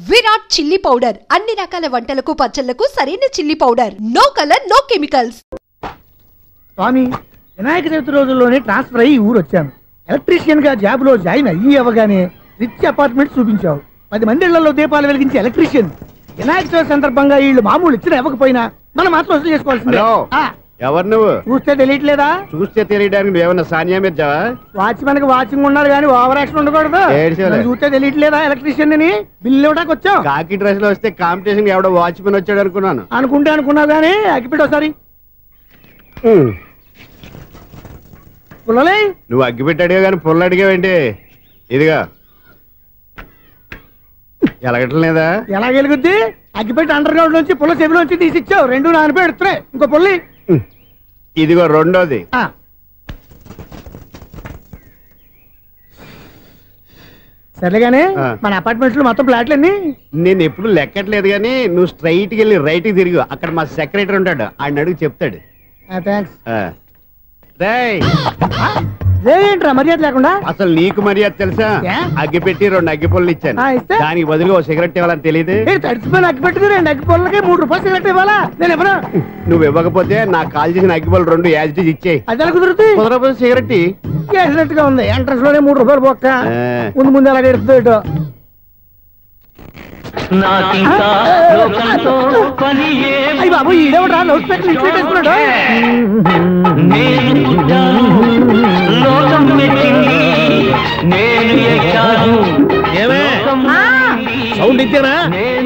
Virat chilli powder అన్ని రకాల వంటలకు పచ్చళ్లకు సరైన chilli powder. No colour no chemicals. స్వామి, వినాయక చవితి రోజుల్లోనే ట్రాన్స్ఫర్ అయ్యి ఊరు వచ్చాను. ఎలక్ట్రీషియన్ గా జాబ్ లో జాయిన్ అయ్యి అవగానే రిచ్ అపార్ట్మెంట్ చూపించావు. 10 మంది ఇళ్లలో దీపాలు వెలిగించే ఎలక్ట్రీషియన్. వినాయక చవితి సందర్భంగా వీళ్ళు మామూలు ఇచ్చిన ఇవ్వకపోయినా మనం మాత్రం వసూలు చేసుకోవాల్సిందే. ఎవరు నువ్వు? చూస్తే తెలియట్లేదా? చూస్తే తెలియడానికి నువ్వేమన్నా సానియా మీర్జావా? వాచ్మెన్ కి వాచింగ్ ఉన్నారు కానీ ఓవర్ యాక్షన్ ఉండకూడదు. చూస్తే తెలియట్లేదా ఎలక్ట్రీషియన్ అని? బిల్లు ఇవ్వడానికి వచ్చాం. కాకి డ్రెస్ లో వస్తే కాంపిటీషన్ ఎవడో వాచ్మెన్ వచ్చాడు అనుకున్నాను. అనుకున్నావు కానీ అగ్గిపెట్టి ఒకసారి. పుల్లలే నువ్వు అగ్గిపెట్టి అడిగా కానీ పుల్ల అడిగావేంటి? ఇదిగా ఎలగట్లేదా? ఎలా వెలుగుద్ది? అగ్గిపెట్టి అండర్ గ్రౌండ్ నుంచి పుల్ల చెవిలోంచి తీసిచ్చావు. 2 నానిపోయి ఎడుతున్నాయి. ఇంకో పుల్లి ఇదిగో రెండోది. సరేగానే మన అపార్ట్మెంట్స్ లో మొత్తం ఫ్లాట్లు అన్ని నేను ఎప్పుడు లెక్కట్లేదు కానీ నువ్వు స్ట్రైట్ కి వెళ్ళి రైట్ కి తిరిగి అక్కడ మా సెక్రటరీ ఉంటాడు, ఆయన అడుగు చెప్తాడు. ఏంట్రా మర్యాద లేకుండా? అసలు నీకు మర్యాద తెలుసా? అగ్గి పెట్టి 2 అగ్గి పొల్లు ఇచ్చాను, దానికి బదులుగా 1 సిగరెట్ ఇవ్వాలని తెలియదు. తడిచిపోయిన అగ్గి పెట్టుకు 2 అగ్గి పొల్లకి 3 రూపాయలు సిగరెట్ ఇవ్వాలా? నేను ఇవ్వను. నువ్వు ఇవ్వకపోతే నాకు కాల్ చేసిన అగ్గి పొల్లు 2 యాజిటీస్ ఇచ్చేయి. అది ఎలా కుదురుతుంది? కుదరపోతే సిగరెట్ చేసినట్టుగా ఉంది. ఎంట్రన్స్ లోనే 3 రూపాయలు పోక్క. ముందు ఎలా ఎడుతుంది ఇటు. అయ్యి బాబు, ఈడేవడా లౌడ్ స్పీకర్ ఇంట్లో వేసుకున్నాడు? సౌండ్ ఇచ్చారా?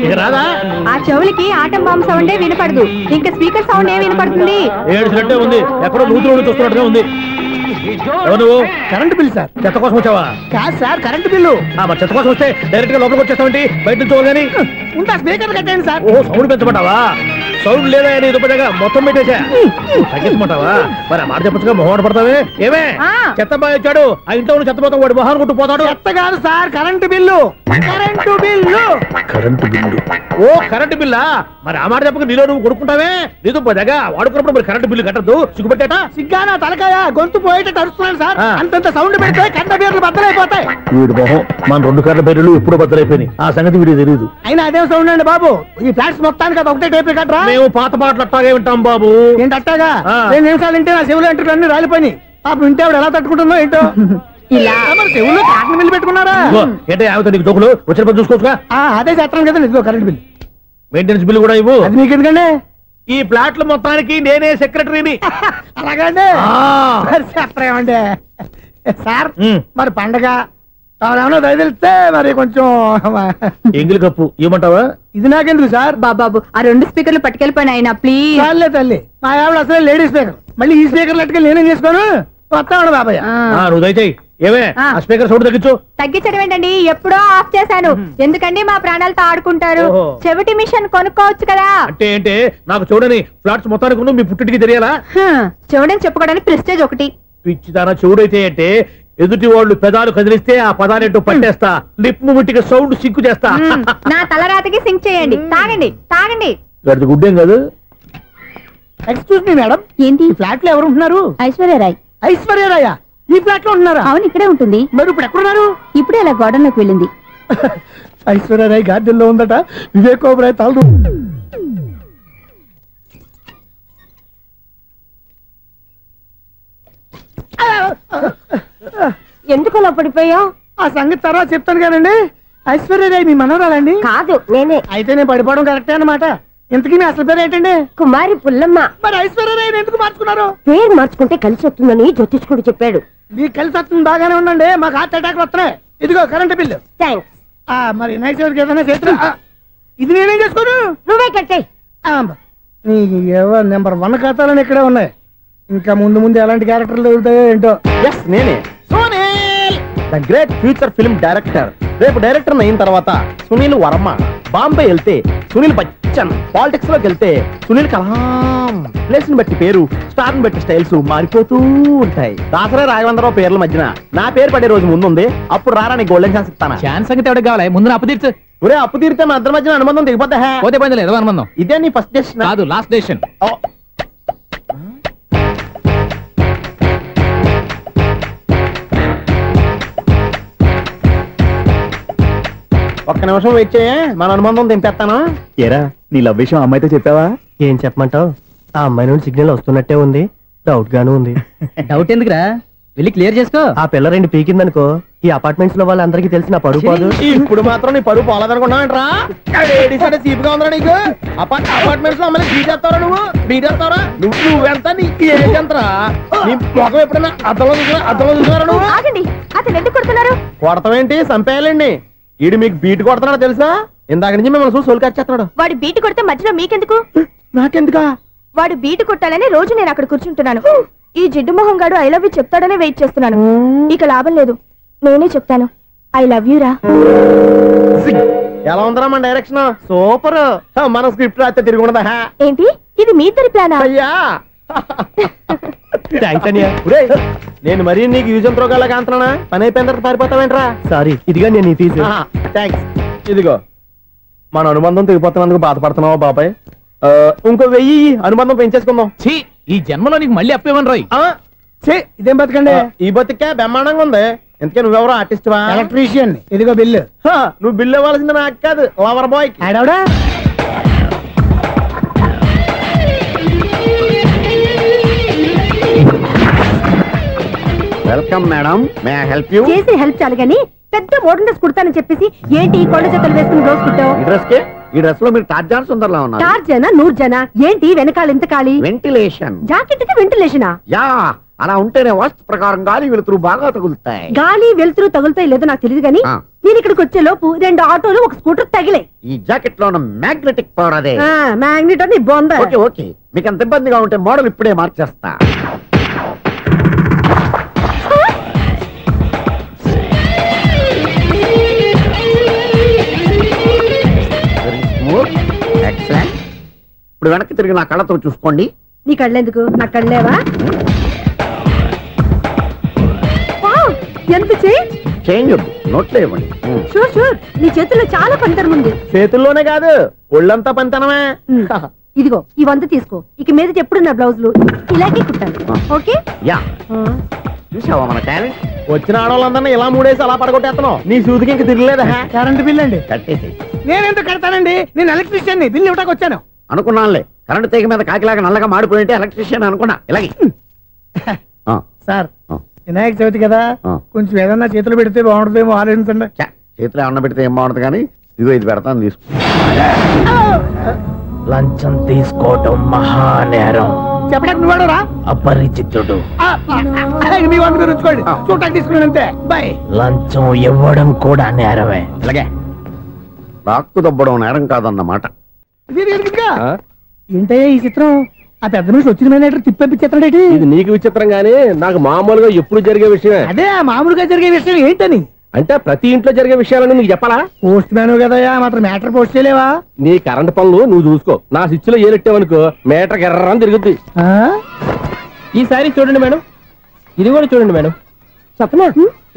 ఇక రాదా? ఆ చెవులకి ఆటం బాంబు సౌండే వినపడదు, ఇంకా స్పీకర్ సౌండ్ ఏ వినపడుతుంది? ఏడుసినట్టే ఉంది, ఎక్కడో నూతులు చూస్తున్నట్టుగా ఉంది. నువ్వు కరెంట్ బిల్ సార్. చెత్త కోసం వచ్చావా? కాదు సార్, కరెంట్ బిల్లు. మరి చెత్త కోసం వస్తే డైరెక్ట్ గా లోపలికి వచ్చేస్తావేంటి? బయట నుంచి కానీ ఉంటా. స్పీకర్ కట్టండి సార్. ఓ సౌండ్ పెంచమంటావా? సౌండ్ లేదా దుప్పటగా మొత్తం పెట్టేసా తగ్గించమంటావా? మరి ఆ మాట చెప్పచ్చుగా, మొహం పడతావే. ఏమే చెత్త బాగా ఇచ్చాడు, ఆ ఇంట్లో ఉన్న చెత్త పోతాం, వాడు మొహాన్ని కొట్టు పోతాడు. చెత్త కాదు sir, current bill. Current bill. Current bill. ఓ కరెంటు బిల్లా? మరి ఆ మాట చెప్పక నీలో నువ్వు కొడుకుంటావే. నీతో పదగా వాడుకున్నప్పుడు మరి కరెంటు బిల్లు కట్టద్దు. సిగ్గుపెట్టేట? సిగ్గానా తలకాయ? గొంతు పోయేటట్టు అరుస్తున్నాను సార్. అంతంత సౌండ్ పెడితే కరెంట్ బిల్లు బద్దలైపోతాయి. వీడు మొహం మన 2 కరెంట్ బిల్లులు ఇప్పుడు బద్దలైపోయినాయి. ఆ సంగతి వీడికి తెలియదు. అయినా అదే సౌండ్ అండి బాబు. ఈ ఫ్లాట్స్ మొత్తానికి అది ఒకటే టైప్ కట్టరా? మేము పాత పాటలు అట్టాగే వింటాం బాబు. ఏంటి అట్టాగా? 2 నిమిషాలు వింటే నా చెవులు ఎంటర్ అన్ని రాలిపోయినాయి. పాపం వింటే ఆవిడ ఎలా తట్టుకుంటుందో ఏంటో. ఇలా మరి చెవుల్లో కాటన్ బిల్లు పెట్టుకున్నారా? ఏంటే ఆమెతో నీకు దోకులు వచ్చిన పని చూసుకోవచ్చుగా. అదే చేస్తాను కదా. ఇదిగో కరెంట్ బిల్. మెయింటెనెన్స్ బిల్లు కూడా ఇవ్వు. అది మీకు ఎందుకండి? ఈ ఫ్లాట్ల మొత్తానికి నేనే సెక్రటరీని. అలాగండి. చెప్పరేమండి సార్. మరి పండగ ఏమన్నా దయదలిస్తే మరి కొంచెం ఎంగిలి కప్పు ఇవ్వమంటావా? ఇది నాకెందుకు సార్? బాబాబు, ఆ 2 స్పీకర్లు పట్టుకెళ్ళిపోయిన ఆయన ప్లీజ్. చాలే తల్లి, మా ఆవిడ అసలు లేడీ స్పీకర్. మళ్ళీ ఈ స్పీకర్లు అట్టుకెళ్ళి నేనేం చేసుకోను? వస్తాడు బాబాయ్. నువ్వు దయచేయి. ఏమే ఆ స్పీకర్ సౌండ్ తగ్గించు. తగ్గించడం ఏంటండి, ఎప్పుడో ఆఫ్ చేశాను. ఎందుకండి మా ప్రాణాలతో ఆడుకుంటారు? చెవిటి మిషన్ కొనుక్కోవచ్చు కదా. అంటే ఏంటే నాకు చూడని ఫ్లాట్స్ మొత్తానికి మీ పుట్టింటికి తెలియాలా? చెవుడని చెప్పుకోవడానికి ప్రెస్టేజ్ ఒకటి. పిచ్చిదానా చెవుడైతే అంటే ఎదుటి వాళ్ళు పెదాలు కదిలిస్తే ఆ పదాలేంటో పట్టేస్తా. లిప్ ముట్టికి సౌండ్ సింకు చేస్తా. నా తలరాతకి సింక్ చేయండి. తాగండి తాగండి. గడిచి గుడ్డేం కాదు. ఎక్స్క్యూజ్ మీ మేడం, ఏంటి? ఫ్లాట్ లో ఎవరు ఉంటున్నారు? ఐశ్వర్యరాయ్. ఐశ్వర్యరాయ ఈ ఫ్లాట్ లో ఉంటున్నారా? అవును, ఇక్కడే ఉంటుంది. మరి ఇప్పుడు ఎక్కడున్నారు? ఇప్పుడే అలా గోడంలోకి వెళ్ళింది. ఐశ్వర్యరాయ్ గార్డెన్ లో ఉందట. వివేక్ ఓబరాయ్ తాళ్ళు. ఎందుకు అలా పడిపోయావు? ఆ సంగతి తర్వాత చెప్తాను కానండి. ఐశ్వర్యరాయ్ మీ మనవరాలండి? కాదు, నేనే. అయితే నేను పడిపోవడం కరెక్టే అన్నమాట. ఇంతకీ మీ అసలు పేరు ఏంటండి? కుమారి పుల్లమ్మ. మరి ఐశ్వర్యరాయ్ ఎందుకు మార్చుకున్నారు? పేరు మార్చుకుంటే కలిసి వస్తుందని జ్యోతిష్కుడు చెప్పాడు. మీకు కలిసి వస్తుంది, బాగానే ఉండండి. మాకు హార్ట్ అటాక్ వస్తున్నాయి. ఇదిగో కరెంట్ బిల్లు. థ్యాంక్స్. మరి నైట్ ఏదైనా చేతులు ఇది నేనేం చేసుకోను? నువ్వే కట్టే. నెంబర్ 1 ఖాతాలని ఇక్కడే ఉన్నాయి. ఇంకా ముందు ముందు ఎలాంటి క్యారెక్టర్లు దొరుకుతాయో ఏంటో. నేనే the great future film director. రేపు డైరెక్టర్ అయిన తర్వాత సునీల్ వర్మ. బాంబే వెళ్తే సునీల్ బచ్చన్. పాలిటిక్స్ లోకి వెళ్తే సునీల్ కలాం. ప్లేస్ ని బట్టి పేరు, స్టార్ ని బట్టి స్టైల్స్ మారిపోతూ ఉంటాయి. దాసరా రాఘవేంద్రరావు పేర్ల మధ్యన నా పేరు పడే రోజు ముందుంది. అప్పుడు రారా నీ గోల్డెన్ ఛాన్స్ ఇస్తాను. ఛాన్స్ సంగతి ఎవరికి కావాలి? ముందు అప్పు తీర్చు. ఒరే అప్పు తీరితే మా ఇద్దరి మధ్యన అనుబంధం దిగిపోతా. పోతే పోయింది లేదు అనుబంధం. ఇదే నీ ఫస్ట్ డెస్టినేషన్ కాదు, లాస్ట్ డెసిషన్. ఒక్క నిమిషం వెయిట్ చేయ, మన అనుబంధం దింపేస్తాను. ఏరా నీ లవ్ విషయం అమ్మాయితో చెప్పావా? ఏం చెప్పమంటావు? ఆ అమ్మాయి నుండి సిగ్నల్ వస్తున్నట్టే ఉంది, డౌట్ గాను ఉంది. డౌట్ ఎందుకురా, వెళ్ళి క్లియర్ చేసుకో. ఆ పిల్ల 2 పీకిందనుకో, ఈ అపార్ట్మెంట్స్ లో వాళ్ళందరికీ తెలిసిన పరుగు పోదు. ఇప్పుడు మాత్రం నీ పరుగు పోలేదనుకున్నావేంట్రా? సీపుగా ఉందా నీకు? అపార్ట్మెంట్స్ లో అమ్మని బీటేస్తారా బీటేస్తారా? నువ్వెంత నీకు ఏంటంతరా? నీ ముఖం ఎప్పుడైనా అర్థంలో చూసారా నువ్వు? ఆగండి, అతను ఎందుకు కొడుతున్నారు? కొడతావేంటి? చంపేయాలండి. ఈడు మీకు బీట్ కొడుతున్నాడు తెలుసా? ఇందాక నుంచి మిమ్మల్ని చూసి సోలు కచ్చేస్తున్నాడు. వాడు బీటు కొడితే మధ్యలో మీకెందుకు? నాకెందుకా? వాడు బీటు కొట్టాలని రోజు నేను అక్కడ కూర్చుంటున్నాను. ఈ జిడ్డు మొహం గాడు ఐ లవ్ యూ చెప్తాడనే వెయిట్ చేస్తున్నాను. ఇక లాభం లేదు, నేనే చెప్తాను ఐ లవ్ యూ రా. ఎలా ఉందరా మన డైరెక్షన్? సూపర్. మన స్క్రిప్ట్ రాస్తే తిరిగి ఉండదా? ఏంటి ఇది మీ ఇద్దరి ప్లానా? అయ్యా థ్యాంక్స్ అనియా. నేను మరీ నీకు యూజ్ ఎంతో గల కాంతనా? పని అయిపోయిన తర్వాత పారిపోతావేంట్రా? సారీ, ఇదిగా నేను ఈ ఫీజు. థ్యాంక్స్. ఇదిగో మన అనుబంధం తెగిపోతున్నందుకు బాధపడుతున్నావా బాబాయ్? ఇంకో 1000 అనుబంధం పెంచేసుకుందాం. ఛీ, ఈ జన్మలో నీకు మళ్ళీ అప్పేమని రాయి. ఇదేం బతకండి? ఈ బతికే బ్రహ్మాండంగా ఉంది. ఎందుకే నువ్వెవరో ఆర్టిస్ట్ వా? ఎలక్ట్రీషియన్. ఇదిగో బిల్లు. నువ్వు బిల్లు ఇవ్వాల్సింది నాకు కాదు, లవర్ బాయ్. ఆడవడా? Welcome madam, may I help you? చేసి హెల్ప్ చాలు గానీ పెద్ద మోడల్ డ్రెస్ కుడతానని చెప్పేసి ఏంటి కొండ జతలు వేసుకుని రోజు కుట్టావు? ఈ డ్రెస్ లో మీరు టార్జాన్ సుందర్లా ఉన్నారు. 4 జన 100 జన ఏంటి వెనకాల ఎంత ఖాళీ? వెంటిలేషన్. జాకెట్ కి వెంటిలేషనా? యా, అలా ఉంటేనే వాస్తు ప్రకారం గాలి వెలుతురు బాగా తగులుతాయి. గాలి వెలుతురు తగులుతాయి లేదో నాకు తెలియదు గానీ నేను ఇక్కడికి వచ్చే లోపు 2 ఆటోలు 1 స్కూటర్ తగిలే. ఈ జాకెట్ లో ఉన్న మ్యాగ్నెటిక్ పవర్ అదే. మ్యాగ్నెట్ అని బొంద. ఓకే ఓకే, మీకు అంత ఇబ్బందిగా ఉంటే మోడల్ ఇప్పుడే మార్చేస్తా. ఎక్సలెంట్. ఇప్పుడు వెనక్కి తిరిగి నా కళ్ళతో చూసుకోండి. నీ కళ్ళెందుకు, నా కళ్ళేవా? ఎంత చేంజ్ వద్దు, నోట్లో ఇవ్వండి. షూర్ షూర్, నీ చేతుల్లో చాలా పంతరం ఉంది. చేతుల్లోనే కాదు ఒళ్ళంతా పంతనమే. ఇదిగో ఈ 100 తీసుకో. ఇక మీద ఎప్పుడు నా బ్లౌజులు ఇలాగే కుట్టాను. ఓకే? యా, చూసావా మన టాలెంట్? వచ్చిన ఆడవాళ్ళందరినీ ఇలా మూడేసి అలా పడగొట్టేస్తున్నావు. నీ సూదికి ఇంక తిరగలేదా? కరెంట్ బిల్ అండి. కట్టేసి. నేనెంత కడతానండి? నేను ఎలక్ట్రీషియన్ ని. బిల్లు ఇవ్వడానికి వచ్చాను. అనుకున్నానులే, కరెంట్ తీగ మీద కాకిలాగా నల్లగా మాడిపోయింటే ఎలక్ట్రీషియన్ అనుకున్నా. ఇలాగే సార్, వినాయక చవితి కదా, కొంచెం ఏదన్నా చేతులు పెడితే బాగుంటుందేమో ఆలోచించండి. చేతిలో ఏమన్నా పెడితే ఏం బాగుంటుంది కానీ ఇదిగో ఇది పెడతాను, తీసుకో. లంచం తీసుకోవటం మహానేరం. చెప్పడానికి నువ్వాడరా? అపరిచితుడు. మీ 100 మీరు ఉంచుకోండి, చూడటానికి తీసుకున్నాను అంతే. బాయ్. లంచం ఇవ్వడం కూడా నేరమే. ఇలాగే రాక్కు దబ్బడం నేరం కాదన్నమాట. ఏంటయ్యా ఈ చిత్రం? ఆ పెద్ద మనిషి వచ్చిన మేనేటర్ తిప్పించేస్తాడేటి? ఇది నీకు విచిత్రం గానీ నాకు మామూలుగా ఎప్పుడు జరిగే విషయమే. అదే మామూలుగా జరిగే విషయం ఏంటని? అంటే ప్రతి ఇంట్లో జరిగే విషయాలని నీకు చెప్పాలా? పోస్ట్ మ్యాన్ కదయ్యా, మాత్రం మ్యాటర్ పోస్ట్ చేయలేవా? నీ కరెంట్ పనులు నువ్వు చూసుకో. నా స్విచ్ లో ఏలెట్టావనుకో మీటర్ ఎర్రని తిరుగుద్ది. ఈసారి చూడండి మేడం, ఇది కూడా చూడండి మేడం. చెప్పనా,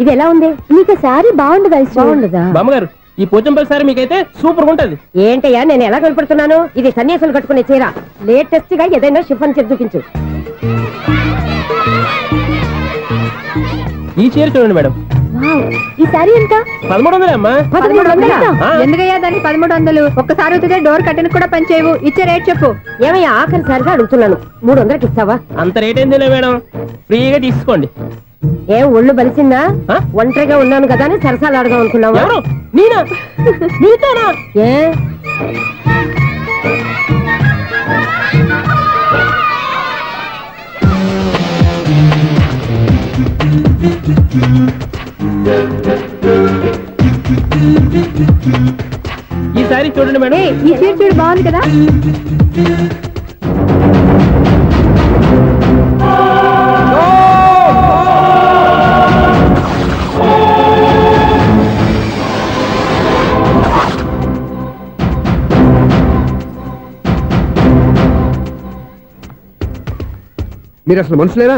ఇది ఎలా ఉంది? నీకు సారీ బాగుండదా? బాగుండదా? బామ్మగారు, ఈ పోచంపల్లి సారీ మీకైతే సూపర్ ఉంటది. ఏంటయ్యా నేను ఎలా కనపడుతున్నాను? ఇది సన్యాసులు కట్టుకునే చీర. లేటెస్ట్ గా ఏదైనా షిఫన్ చేసి చూపించు. ఈ చీర చూడండి మేడం. ఈ సారీ ఎంత? 1300 అమ్మా. 1300? ఎందుకయ్యా దానికి 1300? ఒక్కసారి అవుతుందే డోర్ కట్టెన్ కూడా పనిచేయవు. ఇచ్చే రేట్ చెప్పు. ఏమయ్యా ఆఖరిసారిగా అడుగుతున్నాను, 300కి ఇస్తావా? అంత రేట్ ఏందిలే మేడం, ఫ్రీగా తీసుకోండి. ఏం ఒళ్ళు బలిసిందా? ఒంటరిగా ఉన్నాను కదా అని సరసాలు అడదాం అనుకున్నావా? నేనా? నీతోనా? ఏ ఈ సారీ చూడండి మేడం. ఈ చీర చూడు, బాగుంది కదా? మీరు అసలు మనుషులేనా?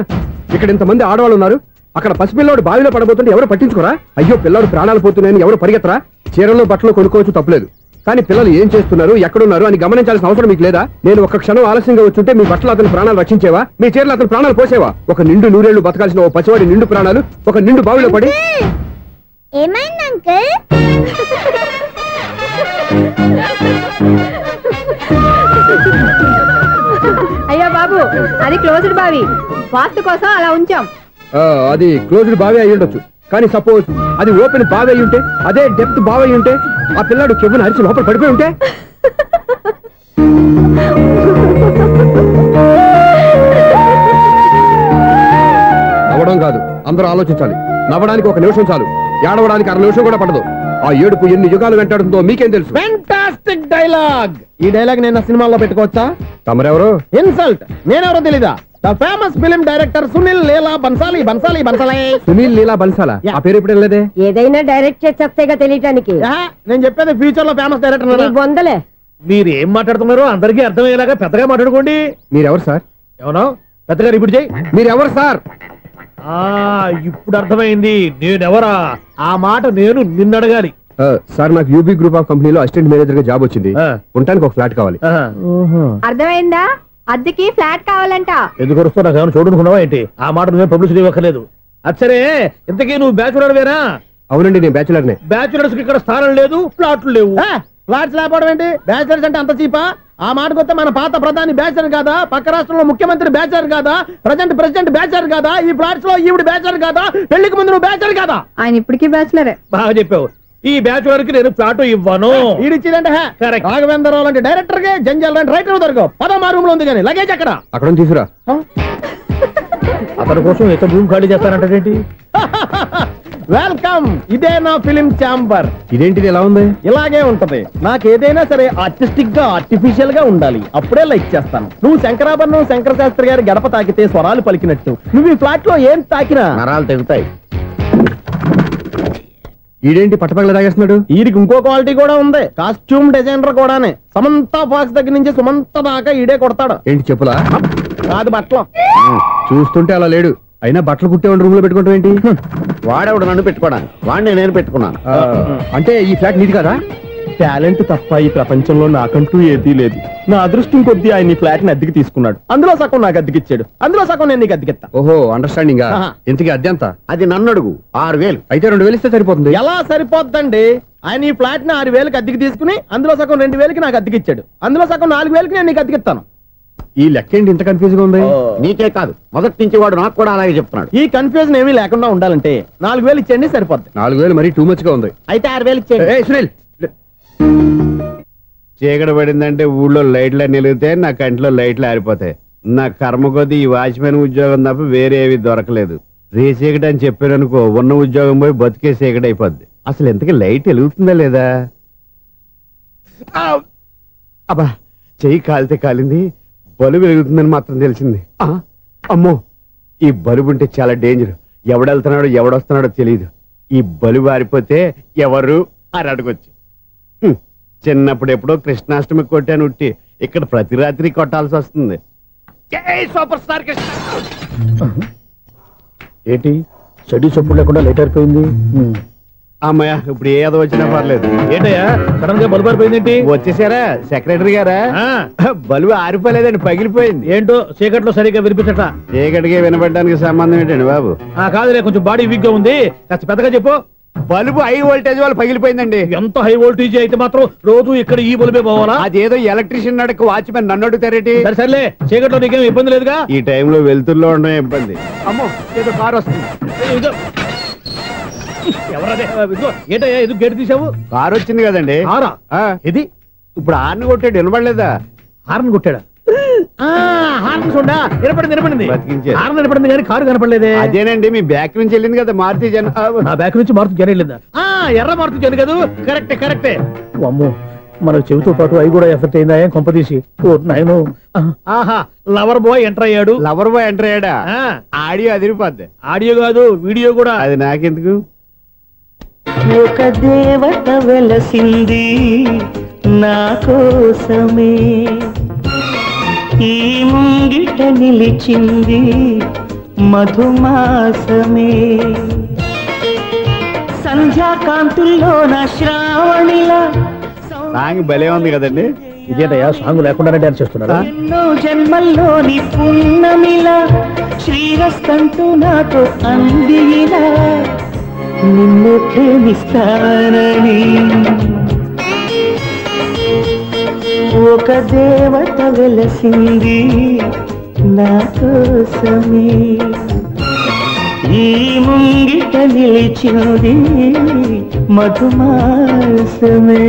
ఇక్కడ ఇంతమంది ఆడవాళ్ళు ఉన్నారు, అక్కడ పసిపిల్లాడు బావిలో పడబోతుంటే ఎవరు పట్టించుకోరా? అయ్యో పిల్లాడు ప్రాణాలు పోతున్నాయని ఎవరు పరిగెత్తరా? చీరలో బట్టలు కొనుక్కోవచ్చు, తప్పులేదు. కానీ పిల్లలు ఏం చేస్తున్నారు, ఎక్కడున్నారు అని గమనించాల్సిన అవసరం మీకు లేదా? నేను ఒక్క క్షణం ఆలస్యంగా వచ్చుంటే మీ బట్టలు అతని ప్రాణాలు రక్షించేవా? మీ చీరలు అతని ప్రాణాలు పోసేవా? ఒక నిండు 100 ఏళ్లు బతకాల్సిన ఓ పసివాడి నిండు ప్రాణాలు ఒక నిండు బావిలో పడి. ఏమైంది అంకుల్? అయ్యో బాబు, అది క్లోజ్డ్ బావి, వాస్తు కోసం అలా ఉంచాం. అది క్లోజ్డ్ బావి అయి ఉండొచ్చు, కానీ సపోజ్ అది ఓపెన్ బావి అయి ఉంటే, అదే డెప్త్ బావి అయి ఉంటే, ఆ పిల్లాడు కెవ్వును అరిచి లోపల పడిపోయి ఉంటే. నవ్వడం కాదు, అందరూ ఆలోచించాలి. నవ్వడానికి 1 నిమిషం చాలు, ఏడవడానికి 1/2 నిమిషం కూడా పడదు. ఆ ఏడుపు ఎన్ని యుగాలు వెంటాడుతుందో మీకేం తెలుసు? Fantastic dialogue. ఈ డైలాగ్ నేను సినిమాలో పెట్టుకోవచ్చా? తమరెవరు? ఇన్సల్ట్. నేనెవరో తెలీదా? The famous film director Sunil Leela Bhansali. Sunil Leela బన్సాలా? ఆ పేరు ఇప్పుడు వెళ్ళలేదే. ఏదైనా డైరెక్ట్ చేసేస్తేగా తెలియటానికి. నేను చెప్పేది ఫ్యూచర్ లో ఫేమస్ డైరెక్టర్. బొందలే. మీరు ఏం మాట్లాడుతున్నారో అందరికీ అర్థమయ్యేలాగా పెద్దగా మాట్లాడుకోండి. మీరెవరు సార్? ఎవరో పెద్దగా రిపీట్ చేయి. మీరెవరు సార్? ఇప్పుడు అర్థమైంది నేనెవరా. ఆ మాట నేను నిన్నడగాలి. సార్, నాకు యూబీ గ్రూప్ ఆఫ్ కంపెనీలో అసిస్టెంట్ మేనేజర్ గా జాబ్ వచ్చింది. ఉండటానికి ఒక ఫ్లాట్ కావాలి. అర్థమైందా? అద్దెకి ఫ్లాట్ కావాలంట. ఎందుకు వస్తున్నా నాకు చూడనుకున్నావా ఏంటి? ఆ మాట నువ్వే పబ్లిసిటీ ఇవ్వక్కర్లేదు. అచ్చరే, ఇంతకీ నువ్వు బ్యాచులర్ వేరా? అవునండి, నేను బ్యాచులర్నే. బ్యాచులర్స్ కి ఇక్కడ స్థానం లేదు, ఫ్లాట్లు లేవు. ఫ్లాట్స్ లేకపోవడం ఏంటి? బ్యాచులర్స్ అంటే అంత చీపా? ఆ మాటకొస్తే మన పాత ప్రధాని బ్యాచర్ కాదా? పక్క రాష్ట్రంలో ముఖ్యమంత్రి బ్యాచర్ కాదా? ప్రెసిడెంట్ బ్యాచర్ కాదా? ఈ ఫ్లాట్స్ లో ఈవిడ బ్యాచర్ కాదా? పెళ్లికి ముందు నువ్వు బ్యాచర్ కాదా? ఆయన ఇప్పటికీ బ్యాచులరే. బాగా చెప్పావు. ఈ బ్యాచులర్ కి నేను ఫ్లాట్ ఇవ్వను. ఈడిచ్చిందంటే రాఘవేంద్రరావు లాంటి డైరెక్టర్ కి, జంజాల్ లాంటి రైటర్ దొరకవు. పదమా రూమ్ లో ఉంది కానీ లగేజ్ అక్కడ తీసుకురా. అతని కోసం ఎంత రూమ్ ఖాళీ చేస్తానంటే వెల్కమ్. ఇదే నా ఫిలిం ఛాంబర్. ఇదేంటిది ఎలా ఉంది? ఇలాగే ఉంటది. నాకు ఏదైనా సరే ఆర్టిస్టిక్ గా, ఆర్టిఫిషియల్ గా ఉండాలి. అప్పుడే లైక్ చేస్తాను. నువ్వు శంకరాభరణం శంకర శాస్త్రి గారి గడప తాకితే స్వరాలు పలికినట్టు నువ్వు ఈ ఫ్లాట్ లో ఏం తాకినా నరాలు తెగుతాయి. ఈడేంటి పట్టపగల తాగేస్తున్నాడు? వీరికి ఇంకో క్వాలిటీ కూడా ఉంది. కాస్ట్యూమ్ డిజైనర్ కూడానే. సమంత ఫాక్స్ దగ్గర నుంచి సుమంత దాకా ఈడే కొడతాడు. ఏంటి చెప్పులా? కాదు, బట్టలు. చూస్తుంటే అలా లేడు. అయినా బట్టలు కుట్టేవాడి రూమ్ లో పెట్టుకుంటాం ఏంటి? వాడేవాడు నన్ను పెట్టుకోవడానికి, వాడిని నేను పెట్టుకున్నాను. అంటే ఈ ఫ్లాట్ నీది కదా? టాలెంట్ తప్ప ఈ ప్రపంచంలో నాకంటూ ఏదీ లేదు. నా అదృష్టం కొద్దీ ఆయన ఈ ఫ్లాట్ ని అద్దెకి తీసుకున్నాడు. అందులో సగం నాకు అద్దెకిచ్చాడు, అందులో సగం నేను నీకు అద్దెకిస్తా. ఓహో, అండర్స్టాండింగ్. ఇంతకీ అద్దె ఎంత? అది నన్ను అడుగు. 6000. అయితే 2000 ఇస్తే సరిపోతుంది. ఎలా సరిపోద్దండి? ఆయన ఈ ఫ్లాట్ ని 6000కి అద్దెకి తీసుకుని అందులో సగం 2000కి నాకు అద్దెకిచ్చాడు, అందులో సగం 4000కి నేను నీకు అద్దెకిస్తాను. ఈ లెక్క ఏంటి ఇంత కన్ఫ్యూజ్ గా ఉంది? నీకే కాదు, మొదటి నుంచి వాడు నాకు కూడా అలాగే చెప్తున్నాడు. ఈ కన్ఫ్యూజన్ ఏమీ లేకుండా ఉండాలంటే 4000 ఇచ్చేయండి, సరిపోద్ది. 4000 మరీ టూ మచ్ గా ఉంది. అయితే 6000 ఇచ్చేయండి. సునీల్, చీకటి పడిందంటే ఊళ్ళో లైట్లు అన్ని వెలిగితే నా కంటిలో లైట్లు ఆరిపోతాయి. నా కర్మ కొద్దీ ఈ వాచ్మెన్ ఉద్యోగం తప్ప వేరే ఏవి దొరకలేదు. రేచీకటి అని చెప్పారనుకో, ఉన్న ఉద్యోగం పోయి బతికే చీకటి అయిపోద్ది. అసలు ఎంతకీ లైట్ వెలుగుతుందా లేదా? అబ్బా, చెయ్యి కాలితే కాలింది, బలుబు వెలుగుతుందని మాత్రం తెలిసింది. అమ్మో, ఈ బలుబు ఉంటే చాలా డేంజర్. ఎవడెళ్తున్నాడో ఎవడొస్తున్నాడో తెలియదు. ఈ బలుబు ఆరిపోతే ఎవరు అని అడగొచ్చు. చిన్నప్పుడు ఎప్పుడో కృష్ణాష్టమి కొట్టాను ఉట్టి, ఇక్కడ ప్రతి రాత్రి కొట్టాల్సి వస్తుంది. Super star Krishna. ఏంటి చెడు చెప్పుడు లేకుండా లేట్ అయిపోయింది? అమ్మయ్య, ఇప్పుడు ఏదో వచ్చినా పర్లేదు. ఏంటయ్యా సడన్ గా బల్బు ఆరిపోయిందేంటి? వచ్చేసారా సెక్రటరీ గారా? బలుబు ఆరిపోలేదండి, పగిలిపోయింది. ఏంటో చీకట్లో సరిగ్గా వినిపించట. చీకటిగా వినబడడానికి సంబంధం ఏంటండి బాబు? కాదులే, కొంచెం బాడీ వీక్ గా ఉంది, కాస్త పెద్దగా చెప్పు. బల్బు హై వోల్టేజ్ వాళ్ళు పగిలిపోయిందండి. ఎంత హై వోల్టేజ్ అయితే మాత్రం రోజు ఇక్కడ ఈ బల్బే పోవాలా? అదేదో ఎలక్ట్రీషియన్ అడగ వాచ్మెన్ నన్ను అడుగుతారేటి? సర్లే, చీకట్లో నీకేం ఇబ్బంది లేదుగా? ఈ టైంలో వెళ్తుల్లో ఉండడం ఇబ్బంది. అమ్మో, ఏదో కారు వస్తుంది. ఎవరదే? ఏంటయ్యా ఎందుకు గేటు తీసావు? కారు వచ్చింది కదండి. ఇది ఇప్పుడు హార్న్ కొట్టాడు, వినబడలేదా? హార్న్ కొట్టాడా? హార్న్ చూడా వినపడింది. బతికించారు. హార్న్ వినపడింది కానీ కారు కనపడలేదే. అదేనండి, మీ బ్యాక్ నుంచి వెళ్ళింది కదా మారుతి జన. నా బ్యాక్ నుంచి మారుతి జన వెళ్ళిందా? ఎర్ర మారుతి జన కదా? కరెక్టే. అమ్మో, మన చెవితో పాటు అవి కూడా ఎఫెక్ట్ అయిందా? ఏం కొంపదీసి? నాయను, ఆహా, లవర్ బాయ్ ఎంటర్ అయ్యాడు. లవర్ బాయ్ ఎంటర్ అయ్యాడా? ఆడియో అదిరిపోద్ది. ఆడియో కాదు, వీడియో కూడా. అది నాకెందుకు? ఒక దేవత వెలసింది నా కోసమే, ఈ ముంగిట నిలిచింది మధుమాసమే, సంధ్యాకాంతుల్లో నా శ్రావణిలా. సాంగ్ భలే ఉంది కదండి. ఇదేటయ్యా సాంగ్ లేకుండానే డాన్స్ చేస్తున్నారా? ఎన్నో జన్మల్లోని పున్నమిలా శ్రీరస్తంటూ నాతో అందిలా, నిన్ను ప్రేమిస్తానని ఒక దేవత వెలసింది నా కోసమే, ఈ ముంగిట నిలిచింది మధుమాసమే.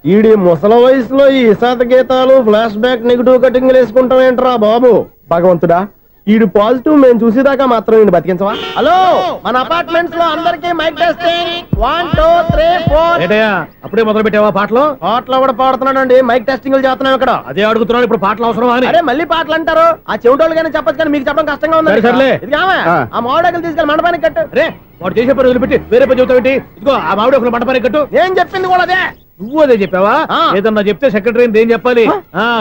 ఈడి ముసల వయసులో ఈ ఇసాత గీతాలు ఫ్లాష్ బ్యాక్ నెగిటివ్ కటింగ్ వేసుకుంటాం ఏంట్రా బాబు. భగవంతుడా, ఈడు పాజిటివ్ మేము చూసేదాకా మాత్రం ఈయన బతికించవా. హలో, మన అపార్ట్మెంట్స్ లో అందరికి మైక్ టెస్టింగ్ 1 2 3 4. అప్పుడే మొదలు పెట్టావా పాటలు? పాటలు కూడా పాడుతున్నాడు అండి, మైక్ టెస్టింగ్ చేస్తున్నాం ఇక్కడ. అదే అడుగుతున్నాడు, ఇప్పుడు పాటలు అవసరం అని. అరే మళ్ళీ పాటలు అంటారు, ఆ చెవిటోళ్ళు కానీ చెప్పచ్చు కానీ మీకు చెప్పడం కష్టంగా ఉంది. సర్లే. ఆ మామిడాకులు తీసుకెళ్ళి మండపానికి కట్టు. రే, వాడు చేసే పని వదిలిపెట్టి వేరే పని చెబుతావేంటి? ఇదిగో ఆ మామిడి ఒకరు మంటపానికి కట్టు. నేను చెప్పింది కూడా అదే. నువ్వు అదే చెప్పావా? ఏదన్నా చెప్తే సెక్రటరీని ఏం చెప్పాలి?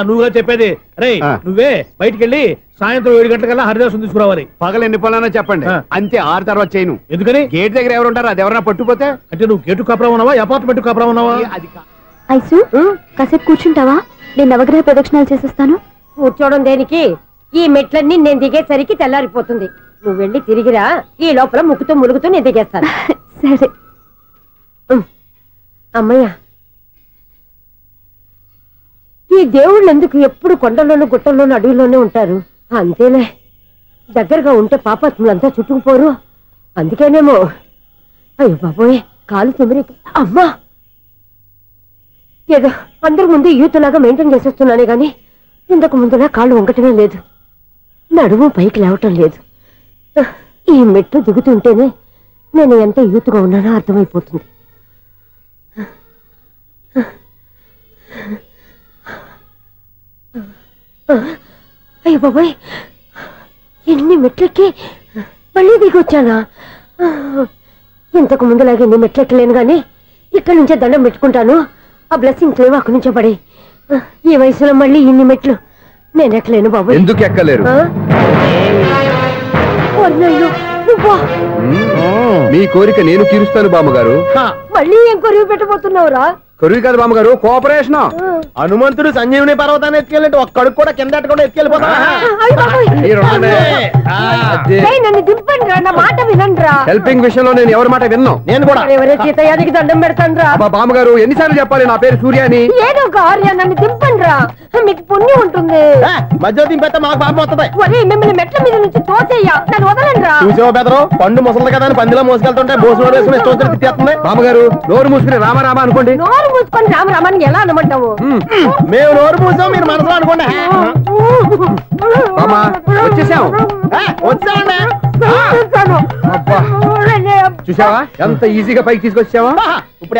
నువ్వుగా చెప్పేది. రే, నువ్వే బయటికి వెళ్ళి సాయంత్రం 7 గంటలకల్లా హరిదాసుని తీసుకురావాలి. పగలు ఎన్ని పనులన్నా చెప్పండి, అంతే. 6 తర్వాత చేయను. ఎందుకని? గేట్ దగ్గర ఎవరు ఉంటారు, అది ఎవరన్నా పట్టుపోతే. అంటే నువ్వు గేటు కాపురా ఉన్నావా, అపార్ట్మెంట్ కాపురా ఉన్నావా? ఐసు, కాసేపు కూర్చుంటావా? నేను నవగ్రహ ప్రదక్షిణాలు చేసేస్తాను. కూర్చోవడం దేనికి? ఈ మెట్లన్నీ నేను దిగేసరికి తెల్లారిపోతుంది. నువ్వు వెళ్ళి తిరిగిరా, ఈ లోపల ముక్కుతూ ములుగుతూ నేను దిగేస్తాను. సరే అమ్మయ్య, ఈ దేవుళ్ళు ఎందుకు ఎప్పుడు కొండల్లోనూ గుట్టల్లోనూ అడవిలోనే ఉంటారు? అంతేలే, దగ్గరగా ఉంటే పాపాత్ములంతా చుట్టుకుపోరు. అందుకేనేమో. అయ్యో బాబోయ్, కాలు తిమిరి. అమ్మా, ఏదో అందరి ముందు యూత్లాగా మెయింటైన్ చేసేస్తున్నానే గాని ఇంతకు ముందులా కాళ్ళు వంకటమే లేదు, నడుము పైకి లేవటం లేదు. ఈ మెట్టు దిగుతుంటేనే నేను ఎంత యూత్గా ఉన్నానో అర్థమైపోతుంది. అయ్యో బాబాయ్, ఎన్ని మెట్లెక్కి మళ్ళీ దిగొచ్చానా? ఇంతకు ముందులాగే ఎన్ని మెట్లెక్కలేను గాని ఇక్కడి నుంచే దండం పెట్టుకుంటాను. ఆ బ్లెస్సింగ్ లేవు అక్కడి నుంచే పడి. ఈ వయసులో మళ్ళీ ఇన్ని మెట్లు నేను ఎక్కలేను బాబు. ఎందుకు ఎక్కలేరు? మీ కోరిక నేను తీరుస్తాను బామ్మగారు. మళ్ళీ ఏం కొరివి పెట్టబోతున్నావురా? కొరివి కాదు బామ్మగారు, కోఆపరేషన్. హనుమంతుడు సంజీవుని పర్వతాన్ని ఎత్తుకెళ్ళి ఒక్కడికి కూడా కింద కూడా ఎత్తుకెళ్ళిపోతా. నన్ను దింపండి రా, నా మాట వినండి రా. హెల్పింగ్ విషయంలో నేను ఎవరి మాట విన్నాను. నేను కూడా ఎవరే సీతయ్యానికి దండం పెడతాను రా. బామ్మగారు ఎన్నిసార్లు చెప్పాలి నా పేరు సూర్యాని? ఏదో ఒక ఆర్య, నన్ను దింపండి రా, మీకు పుణ్యం ఉంటుంది. మధ్య దింపేస్తే మాకు పాపం వస్తుంది. ఒరే, మిమ్మల్ని మెట్ల మీద నుంచి తోసేయ్యా, నన్ను వదలండి రా. చూసావా బెదరు, పండు ముసలి కదా అని పందిలో మోసుకెళ్తుంటే భోజనం వేసుకుని ఇష్టం తిట్టేస్తుంది. బామ్మగారు నోరు మూసుకుని రామారామా అనుకోండి. నోరు మూసుకొని రామరామాన్ని ఎలా అనమంటావు? మేము నోరు మూసాం, మీరు మనసులో అనుకోండి. వచ్చేసాం. చూసావా ఎంత ఈజీగా పైకి తీసుకొచ్చావా? ఇప్పుడు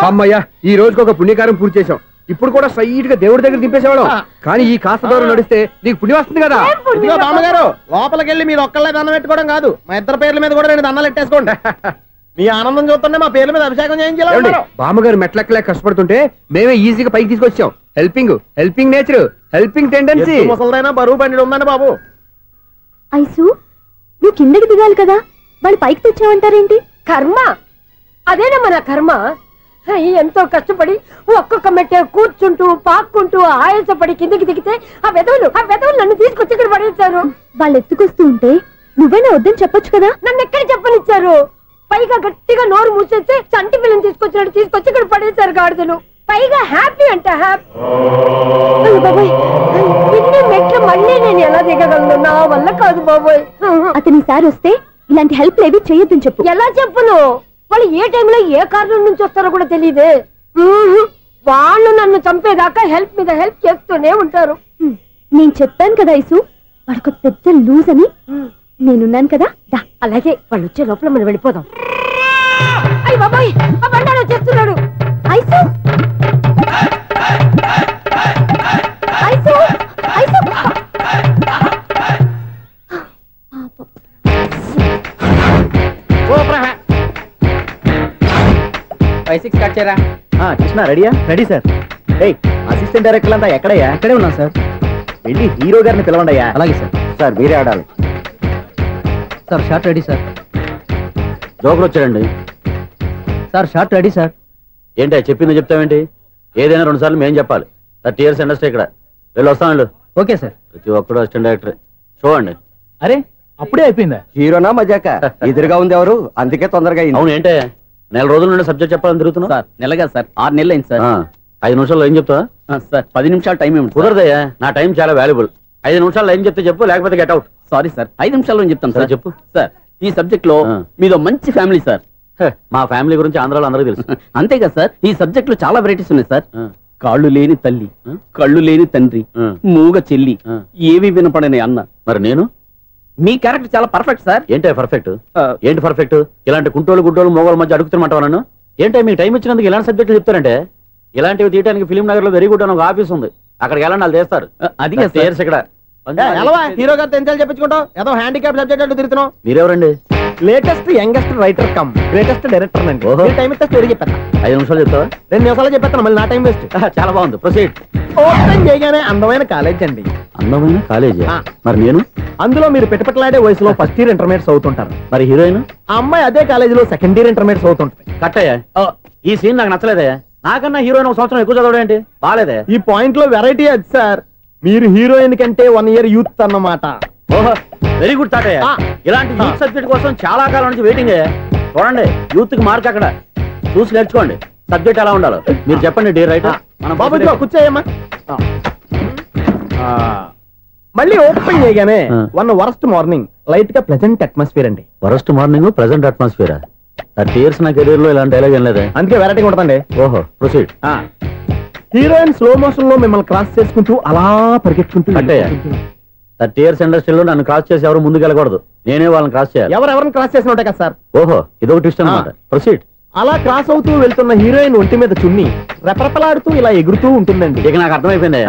అమ్మయ్యా, ఈ రోజుకి ఒక పుణ్యకారం పూర్తి చేసాం. ఇప్పుడు కూడా స్ట్రైట్ గా దేవుడి దగ్గర దింపేసేవాళ్ళం. కానీ ఈ కాస్త దూరం నడిస్తే నీకు పుణ్యం వస్తుంది కదా. ఇదిగో బామ్మగారు, లోపలికి వెళ్ళి మీరు ఒక్కళ్ళే దండం పెట్టుకోవడం కాదు, మా ఇద్దరు పేర్ల మీద కూడా 2 దండాలు పెట్టేసుకోండి. మీ ఆనందం చూస్తుంటే మా పేర్ల మీద అభిషేకం చేయించాలి. బామ్మగారు మెట్లెక్కలే కష్టపడుతుంటే మేమే ఈజీగా పైకి తీసుకొచ్చాం. Helping nature, helping tendency. ముసలైనా బరువు బండి ఉందండి బాబు. ఐసు, నువ్వు కిందకి దిగాలి కదా, వాళ్ళు పైకి తెచ్చావంటారేంటి? కర్మ, అదేనమ్మా నా కర్మ. ఎంతో కష్టపడి ఒక్కొక్క మెట్టే కూర్చుంటూ పాక్కుంటూ ఆయాసపడి కిందకి దిగితే ఆ వెధవులు నన్ను తీసుకొచ్చి ఇక్కడ పడేశారు. వాళ్ళు ఎత్తుకొస్తూ ఉంటే నువ్వేనా వద్దని చెప్పొచ్చు కదా. నన్ను ఎక్కడ చెప్పనిచ్చారు? పైగా గట్టిగా నోరు మూసేస్తే చంటి పిల్లని తీసుకొచ్చి ఇక్కడ పడేశారు గాడిదలు. పైగా హ్యాపీ అంటే హ్యాపీ. బాబోయ్, ఇన్ని మెట్లు మళ్ళీ నేను ఎలా దిగగలను? నా వల్ల కాదు బాబోయ్. అతని సార్ వస్తే ఇలాంటి హెల్ప్ లేవి చేయొద్దని చెప్పు. ఎలా చెప్పును? వాళ్ళు ఏ టైంలో ఏ కారణం నుంచి వస్తారో కూడా తెలియదే. వాళ్ళు నన్ను చంపేదాకా హెల్ప్ మీద హెల్ప్ చేస్తూనే ఉంటారు. నేను చెప్పాను కదా ఐసు, వాడొక పెద్ద లూజ్ అని. నేనున్నాను కదా. అలాగే, వాళ్ళు వచ్చే లోపల మనం వెళ్ళిపోదాం. అయ్య బాబాయ్, ఆ బండారు వచ్చేస్తున్నాడు. Ice, ice, ice. 5-6 కట్ చేయరా. కృష్ణ రెడీయా? Ready sir. అసిస్టెంట్ డైరెక్టర్ అంతా ఎక్కడయ్యా? ఇక్కడే ఉన్నాం సార్. వెళ్ళి హీరో గారిని పిలవండి అయ్యా. అలాగే సార్. సార్ మీరే ఆడాలి సార్. Short ready sir. జోకులు వచ్చాడండి సార్. Short ready sir. ఏంటి చెప్పింది చెప్తావేంటి? ఏదైనా 2 సార్లు మేము చెప్పాలి. 30 years ఇండస్ట్రీ ఇక్కడ. వెళ్ళి వస్తాను. Okay sir. ప్రతి ఒక్కడు అసిస్టెంట్ డైరెక్టర్. చూడండి. అరే, అప్పుడే అయిపోయిందా? హీరోనా మజాక? ఎదురుగా ఉంది ఎవరు, అందుకే తొందరగా. అవును, ఏంటే నెల రోజుల నుండి సబ్జెక్ట్ చెప్పాలని తిరుగుతున్నా సార్ నెలగా సార్ 6 నెలలు అయింది సార్ 5 నిమిషాల్లో ఏం చెప్తా సార్ 10 నిమిషాలు టైం ఏమిటి కుదరదయ్యా నా టైం చాలా వాల్యుబుల్ 5 నిమిషాల్లో ఏం చెప్తే చెప్పు లేకపోతే గెట్ అవుట్ సారీ సార్ 5 నిమిషాల్లో చెప్తాను సార్ చెప్పు సార్ ఈ సబ్జెక్ట్ లో మీదో మంచి ఫ్యామిలీ సార్ మా ఫ్యామిలీ గురించి ఆంధ్రాలో అందరికీ తెలుసు అంతే కదా సార్ ఈ సబ్జెక్ట్ లో చాలా వెరైటీస్ ఉన్నాయి సార్ కాళ్ళు లేని తల్లి కళ్ళు లేని తండ్రి మూగ చెల్లి ఏవి వినపడని అన్న మరి నేను మీ క్యారెక్టర్ చాలా పర్ఫెక్ట్ సార్ ఏంటే పర్ఫెక్ట్ ఏంటి పర్ఫెక్ట్ ఇలాంటి కుంటోలు గుడ్డోలు మోగోల మధ్య అడుగుతున్నమాట నన్ను ఏంటంటే మీకు టైం ఇచ్చినందుకు ఇలాంటి సబ్జెక్టులు చెప్తారంటే ఇలాంటివి తీయడానికి ఫిలిం నగర్ లో వెరీ గుడ్ అని ఒక ఆఫీస్ ఉంది అక్కడికి వెళ్ళండి వాళ్ళు చేస్తారు అది ఇక్కడ హీరో గారితో ఎంత చెప్పించుకుంటావు ఏదో హ్యాండిక్యాప్ సబ్జెక్ట్ అంటూ తిరుగుతున్నావు. మీరెవరండి? Latest youngest writer cum greatest director అండి. టైం ఇస్తే స్టోరీ చెప్పేస్తా. 5 నిమిషాలు చెప్తావా? 2 నిమిషాలు చెప్పేస్తాను, మళ్ళీ నా టైం వేస్ట్. చాలా బాగుంది, ప్రొసీడ్. ఓపెన్ చేయగానే అందమైన కాలేజ్ అండి. అందమైన కాలేజీ? మరి నేను అందులో మీరు పెట్టుపట్లాడే వయసులో ఫస్ట్ ఇయర్ ఇంటర్మీడియట్స్ అవుతుంటారు. మరి హీరోయిన్? ఆ అమ్మాయి అదే కాలేజీలో సెకండ్ ఇయర్ ఇంటర్మీడియట్స్ అవుతుంటారు. కట్టయ్యా, ఈ సీన్ నాకు నచ్చలేదే. నాకన్నా హీరోయిన్ ఒక సంవత్సరం ఎక్కువ చదవడం ఏంటి? బాలేదే. ఈ పాయింట్ లో వెరైటీ అది సార్, మీరు హీరోయిన్ కంటే 1 ఇయర్ యూత్ అన్నమాట. ఓహో, వెరీ గుడ్ థాట్. ఇలాంటి యూత్ సబ్జెక్ట్ కోసం చాలా కాలం నుంచి వెయిటింగ్. చూడండి, యూత్ కి మార్క్ అక్కడ చూసి నేర్చుకోండి. సబ్జెక్ట్ ఎలా ఉండాలో మీరు చెప్పండి. డీర్ రైటర్ బాబు కూర్చోయమ్మా. మళ్ళీ ఓపెన్ చేయగానే వరస్ట్ మార్నింగ్, లైట్ గా ప్లెజెంట్ అట్మాస్ఫియర్ అండి. Worst morning, pleasant atmosphere. 30 years నా కెరీర్ లో ఇలాంటి డైలాగ్ ఏం లేదే. అందుకే వెరైటీ ఉంటుందండి. ఓహో, ప్రొసీడ్. హీరోయిన్ స్లో మోషన్ లో మిమ్మల్ని క్రాస్ చేసుకుంటూ అలా పరిగెట్టుకుంటూ 30 years ఇండస్ట్రీలో నన్ను క్రాస్ చేసి ఎవరు ముందుకు వెళ్ళకూడదు, నేనే వాళ్ళని క్రాస్ చేయాలి. ఎవరెవరిని క్రాస్ చేసిన ఉంటాయి కదా సార్. ఓహో, ఇదొక ట్విస్ట్ అన్నమాట. ప్రొసీడ్. అలా క్రాస్ అవుతూ వెళ్తున్న హీరోయిన్ ఒంటి మీద చున్ని రెపరెపలాడుతూ ఇలా ఎగురుతూ ఉంటుందండి. ఇక నాకు అర్థమైపోయింది.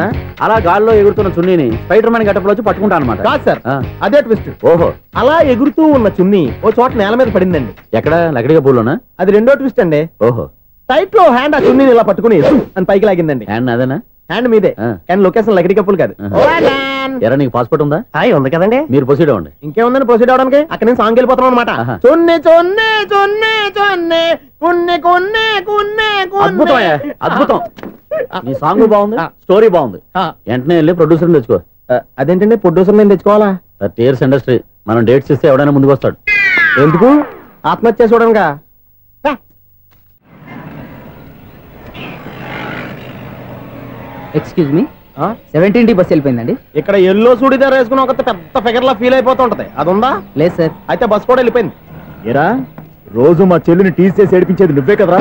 అలా గాల్లో ఎగురుతున్న చున్నీని స్పైడర్ మ్యాన్ గట్టపులో వచ్చి పట్టుకుంటా అనమాట. కాదు సార్, అదే ట్విస్ట్. ఓహో, అలా ఎగురుతూ ఉన్న చున్ని ఓ చోట నేల మీద పడిందండి. ఎక్కడ? లకడిగా పూలోనా? అది రెండో ట్విస్ట్ అండి. ఓహో, టైట్ లో హ్యాండ్ ఆ చున్నీని ఇలా పట్టుకుని అని పైకి లాగిందండి. హ్యాండ్ అదేనా? హ్యాండ్ మీదే, కానీ లొకేషన్ లకడి కప్పులు కాదు. ఎరా, నీకు పాస్పోర్ట్ ఉందా? ఉంది కదండి. మీరు ప్రొసీడ్ అవ్వండి. ఇంకేముందని ప్రొసీడ్ అవడానికి? అక్కడ నేను సాంగ్ వెళ్ళిపోతాను అనమాట. చొన్నే చొన్నే చొన్నే చొన్నే కున్నే కున్నే కున్నే. అద్భుతం, అద్భుతం. నీ సాంగ్ బాగుంది, స్టోరీ బాగుంది. వెంటనే వెళ్ళి ప్రొడ్యూసర్ తెచ్చుకో. అదేంటండి ప్రొడ్యూసర్ నేను తెచ్చుకోవాలా? 30 years ఇండస్ట్రీ, మనం డేట్స్ ఇస్తే ఎవడైనా ముందుకు వస్తాడు. ఎందుకు? ఆత్మహత్య చూడనుగా. Excuse me, 17D bus వెళ్ళిపోయిందండి. ఇక్కడ ఎల్లో చూడిదార్ వేసుకుని ఒక పెద్ద ఫిగర్ లా ఫీల్ అయిపోతుంటది, అది ఉందా? లేదు సార్. అయితే బస్ కూడా వెళ్ళిపోయింది. ఏరా, రోజు మా చెల్లిని టీస్ చేసి ఏడిపించేది నువ్వే కదరా?